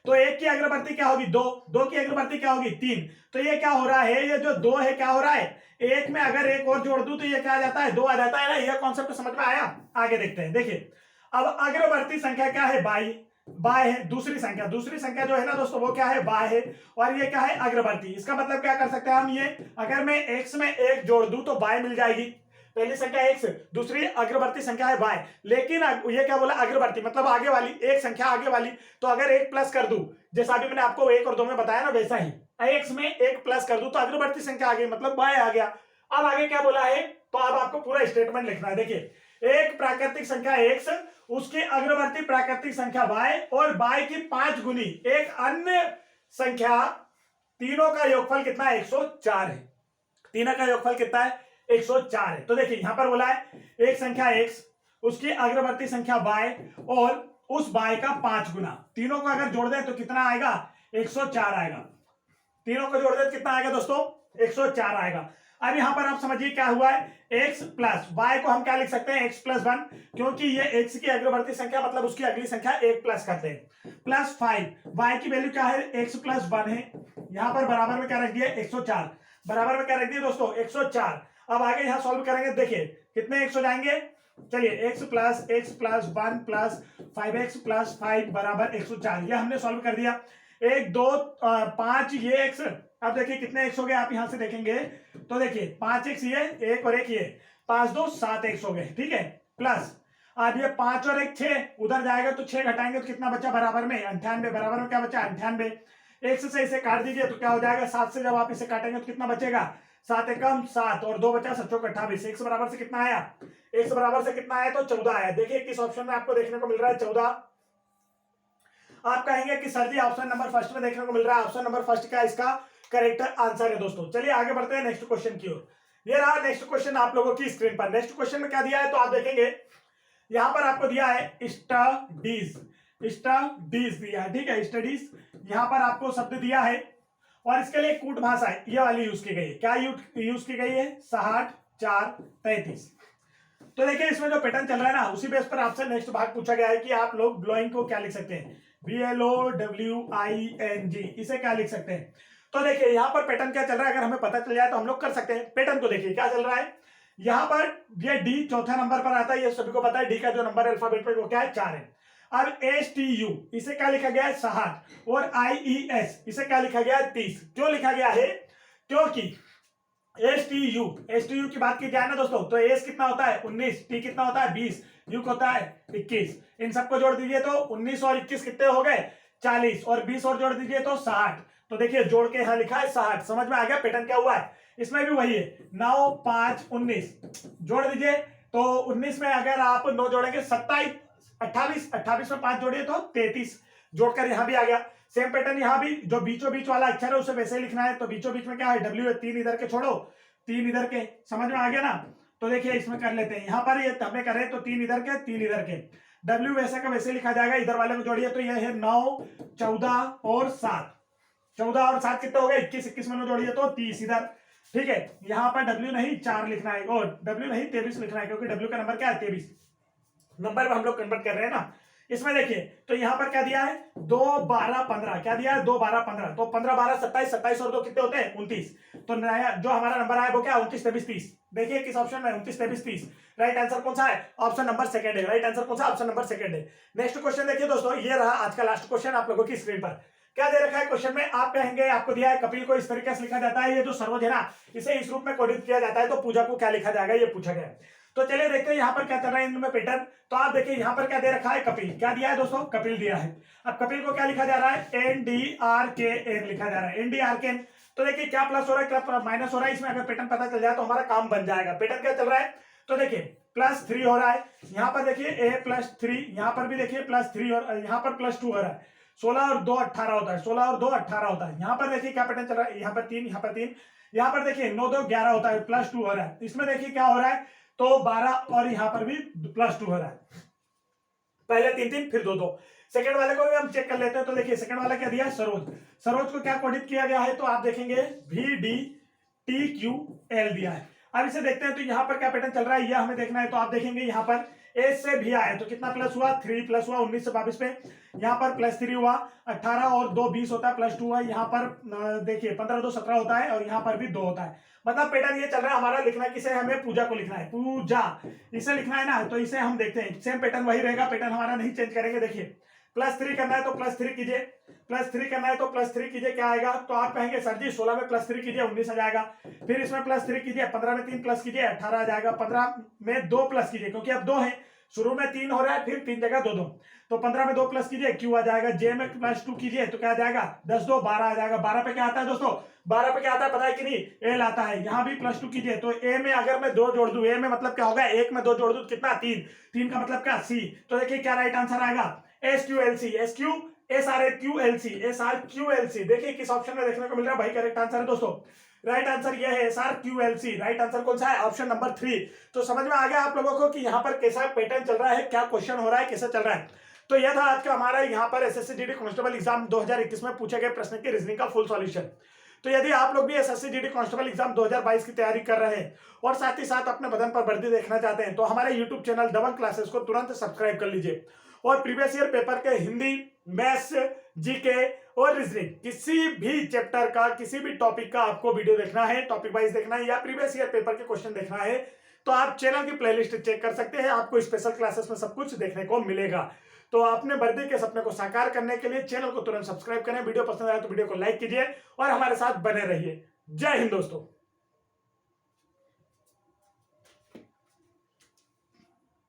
तो 1 की अग्रवर्ती क्या होगी? 2, 2 की अग्रवर्ती क्या होगी? 3। तो ये क्या हो रहा है? ये जो 2 है क्या हो रहा है? 1 में अगर 1 और जोड़ दूं तो ये क्या आ जाता है? 2 आ जाता है ना। ये कॉन्सेप्ट समझ में आया? आगे देखते हैं। देखिए अब अग्रवर्ती संख्या क्या है? 22, बाय है, दूसरी संख्या जो है ना दोस्तों वो क्या है, बाय है, और ये क्या है, अग्रवर्ती। इसका मतलब क्या कर सकते हैं हम, ये अगर मैं x में 1 जोड़ दूं तो बाय मिल जाएगी। पहली संख्या x, दूसरी अग्रवर्ती संख्या है बाय, लेकिन ये क्या बोला, अग्रवर्ती मतलब आगे वाली, एक संख्या आगे वाली। तो अगर 1 प्लस कर दूं, जैसा अभी मैंने आपको 1 और 2 में बताया ना, वैसा ही x में 1 प्लस कर दूं तो अग्रवर्ती संख्या आ गई, मतलब बाय आ गया। अब आगे क्या बोला है, तो अब आपको पूरा स्टेटमेंट लिखना है। देखिए, एक प्राकृतिक संख्या x, उसकी अग्रवर्ती प्राकृतिक संख्या y, और y की 5 गुनी एक अन्य संख्या, तीनों का योगफल कितना है, 104 है। तीनों का योगफल कितना है, 104 है। तो देखिए यहां पर बोला है एक संख्या x, उसकी अग्रवर्ती संख्या y, और उस y का 5 गुना, तीनों को अगर जोड़ दें तो कितना आएगा, 104 आएगा। तीनों को जोड़ दें तो कितना आएगा दोस्तों, 104 आएगा। अब यहां पर आप समझिए क्या हुआ है, x प्लस y को हम क्या लिख सकते हैं, x प्लस 1, क्योंकि ये x की अग्रवर्ती संख्या मतलब उसकी अगली संख्या 1 प्लस करते हैं, प्लस 5, y की वैल्यू क्या है, x प्लस 1 है। यहां पर बराबर में क्या रख दिया, 104, बराबर में क्या रख दिया दोस्तों, 104। अब आगे यहां सॉल्व करेंगे, देखिए कितने x हो जाएंगे, चलिए x plus 1 plus 5x plus 5 बराबर 104, ये हमने सॉल्व कर दिया। 1 2 5 ये x, अब देखिए कितने x हो गए, आप यहां से देखेंगे तो देखिए 5x ये, एक और एक ये, 5 2 7x हो गए, ठीक है। प्लस अब ये 5 और 1 6, उधर जाएगा तो 6 घटाएंगे तो कितना बचा, बराबर में 98, बराबर में क्या बचा, 98। x से इसे काट दीजिए तो क्या हो जाएगा, 7 से जब आप इसे काटेंगे तो कितना बचेगा, 7 एकम 7 और 2 बचा, 7 चौक 28। x बराबर से कितना आया, x बराबर से कितना आया, तो 14 आया। देखिए किस ऑप्शन में आपको देखने को मिल रहा है, 14। आप कहेंगे कि सर जी ऑप्शन नंबर फर्स्ट में देखने को मिल रहा है, ऑप्शन नंबर फर्स्ट का इसका करेक्ट आंसर है दोस्तों। चलिए आगे बढ़ते हैं नेक्स्ट क्वेश्चन की ओर। ये रहा नेक्स्ट क्वेश्चन आप लोगों की स्क्रीन पर। नेक्स्ट क्वेश्चन में क्या दिया है, तो आप देखेंगे यहां पर आपको दिया है स्टडीज, स्टडीज दिया है, ठीक है, स्टडीज। यहां पर आपको शब्द दिया है और इसके लिए कूट भाषा है, ये वाली यूज की गई है। क्या यूज की गई है, 60 4 33। तो देखिए इसमें जो पैटर्न चल रहा है ना, उसी बेस पर आपसे नेक्स्ट भाग पूछा गया है कि आप लोग ब्लोइंग को क्या लिख सकते हैं, BLOWING, इसे क्या लिख सकते हैं। तो देखिए यहां पर पैटर्न क्या चल रहा है, अगर हमें पता चल जाए तो हम लोग कर सकते हैं। पैटर्न को देखिए क्या चल रहा है, यहां पर ये डी चौथा नंबर पर आता है, ये सभी को पता है, डी का जो नंबर अल्फाबेट पर वो क्या है, 4 है। अब STU इसे क्या लिखा गया है, 60, और IES इसे क्या लिखा गया है, 30। क्यों लिखा गया है, क्योंकि STU की बात की जाए ना दोस्तों, तो एस कितना होता है, 19, टी कितना होता है, 20, यू होता है 21। इन सबको जोड़ दीजिए तो 19 और 21 कितने हो गए, 40, और 20 और जोड़ दीजिए तो 60। तो देखिए जोड़ के यहां लिखा है 60। समझ में आ गया पैटर्न क्या हुआ है, इसमें भी वही है, 9 5 19 जोड़ दीजिए तो 19 में अगर आप 9 जोड़ेंगे 27, 28, 28 में 5 जोड़िए तो 33, जोड़कर यहां भी आ गया। सेम पैटर्न यहां भी, जो बीचों बीच वाला अक्षर है उसे वैसे लिखना है, तो बीचों बीच में क्या है, डब्ल्यू है, 3 इधर के छोड़ो 3 इधर के, समझ में आ गया ना। तो देखिए इसमें कर लेते हैं, यहां पर ये हमने करे तो 3 इधर के 3 इधर के, डब्ल्यू वैसे का वैसे लिखा जाएगा, इधर वाले को जोड़िए तो ये है 9 14 और 7, 14 और 7 कितने हो गए, 21, 21 में जोड़िए तो 30 इधर, ठीक है। यहां पर डब्ल्यू नहीं 4 लिखना है, और डब्ल्यू नहीं 23 लिखना है, क्योंकि डब्ल्यू का नंबर क्या है, 23 नंबर में हम लोग कन्वर्ट कर रहे हैं ना। इसमें देखिए तो यहां पर क्या दिया है, 2 12 15, क्या दिया है, 2 12 15, तो 15 12 27, 27 और 2 कितने होते हैं, 29। तो नया जो हमारा नंबर आया वो क्या, 29 23 30। देखिए किस ऑप्शन में, 29 23 30। राइट आंसर कौन सा है, ऑप्शन नंबर सेकंड है। राइट आंसर कौन सा, ऑप्शन नंबर सेकंड है। नेक्स्ट क्वेश्चन देखिए दोस्तों, ये रहा आज का लास्ट क्वेश्चन आप लोगों की स्क्रीन पर। क्या दे रखा है क्वेश्चन में, आप कहेंगे आपको दिया है कपिल को इस तरीके से लिखा जाता है, ये जो सरोज है ना इसे इस रूप में कोडित किया जाता है, तो पूजा को क्या लिखा जाएगा, ये पूछा गया है। तो चलिए देखते हैं यहाँ पर क्या चल रहा है इनमें पैटर्न। तो आप देखिए यहाँ पर क्या दे रखा है, कपिल, क्या दिया है दोस्तों, कपिल दिया है। अब कपिल को क्या लिखा जा रहा है, NDRKN लिखा जा रहा है, NDRKN। तो देखिए क्या प्लस हो रहा है, क्या माइनस हो रहा है, इसमें अगर पैटर्न पता चल जाए तो हमारा काम बन जाएगा। पैटर्न क्या चल रहा है, तो देखिए +3 हो रहा है, यहाँ पर देखिए A +3, यहाँ पर भी देखिए +3 और यहाँ पर +2 हो रहा है। 16 और 2 18 होता है, 16 और 2 18 होता है। यहाँ पर देखिए क्या पैटर्न चल रहा है, यहाँ पर 3, यहाँ पर 3, यहाँ पर देखिए 9 2 11 होता है, +2 हो रहा है। इसमें देखिए क्या हो रहा है, तो 12 और यहां पर भी +2 हो रहा है, पहले 3 3 फिर 2 2। सेकंड वाले को भी हम चेक कर लेते हैं। तो देखिए सेकंड वाला क्या दिया है, सरोज, सरोज को क्या कोडित किया गया है, तो आप देखेंगे VDTQL दिया है। अब इसे देखते हैं तो यहाँ पर क्या पैटर्न चल रहा है, यह हमें देखना है। तो आप देखेंगे यहाँ पर A से भी आया तो कितना प्लस हुआ, 3 प्लस हुआ 19 से 22 पे, यहाँ पर +3 हुआ, 18 और 2 20 होता है, +2 हुआ, यहाँ पर देखिए 15 2 17 होता है, और यहाँ पर भी 2 होता है। मतलब पैटर्न ये चल रहा है हमारा, लिखना किसे, हमें पूजा को लिखना है, पूजा इसे लिखना है ना। तो इसे हम देखते हैं, सेम पैटर्न वही रहेगा, पैटर्न हमारा नहीं चेंज करेंगे। देखिए +3 करना है तो +3 कीजिए, +3 करना है तो +3 कीजिए, क्या आएगा? तो आप कहेंगे सर जी 16 में +3 कीजिए 19 आ जाएगा। फिर इसमें +3 कीजिए, 15 में 3 प्लस कीजिए 18 आ जाएगा। 15 में 2 प्लस कीजिए, क्योंकि अब 2 है, शुरू में 3 हो रहा है, फिर 3 जगह 2 तो 15 में 2 प्लस कीजिए, Q आ जाएगा। J में +2 कीजिए तो क्या आ जाएगा? 10 2 12 आ जाएगा। 12 पे क्या आता है दोस्तों? 12 पे क्या आता है पता है कि नहीं? L आता है। यहाँ भी +2 कीजिए तो A में अगर मैं 2 जोड़ दूं, A में मतलब क्या होगा? 1 में 2 जोड़ दूं कितना? 3। 3 का मतलब क्या? C। तो देखिए क्या राइट आंसर आएगा? SQLC। SRQLC। देखिए किस ऑप्शन में देखने को मिल रहा है भाई, करेक्ट आंसर है दोस्तों। राइट आंसर यह है SRQLC। राइट आंसर कौन सा है? Option number 3। तो समझ में आ गया आप लोगों को कि यहाँ पर कैसा पैटर्न चल रहा है, क्या क्वेश्चन हो रहा है, कैसे चल रहा है। तो यह था आज का हमारा यहाँ पर एसएससी जीडी कांस्टेबल एग्जाम 2021 में पूछे गए प्रश्न की रीजनिंग का फुल सॉल्यूशन। तो यदि आप लोग भी एसएससी जीडी कांस्टेबल एग्जाम 2022 की तैयारी कर रहे हैं और साथ ही साथ अपने बदन पर वर्दी देखना चाहते हैं तो हमारे यूट्यूब चैनल दबंग क्लासेस को तुरंत सब्सक्राइब कर लीजिए और प्रीवियस ईयर पेपर के हिंदी, मैथ्स, जीके और रीजनिंग किसी भी चैप्टर का, किसी भी टॉपिक का आपको वीडियो देखना है, टॉपिक वाइज देखना है या प्रीवियस ईयर पेपर के क्वेश्चन देखना है तो आप चैनल की प्लेलिस्ट चेक कर सकते हैं। आपको स्पेशल क्लासेस में सब कुछ देखने को मिलेगा। तो अपने वर्दी के सपने को साकार करने के लिए चैनल को तुरंत सब्सक्राइब करें। वीडियो पसंद आए तो वीडियो को लाइक कीजिए और हमारे साथ बने रहिए। जय हिंद दोस्तों।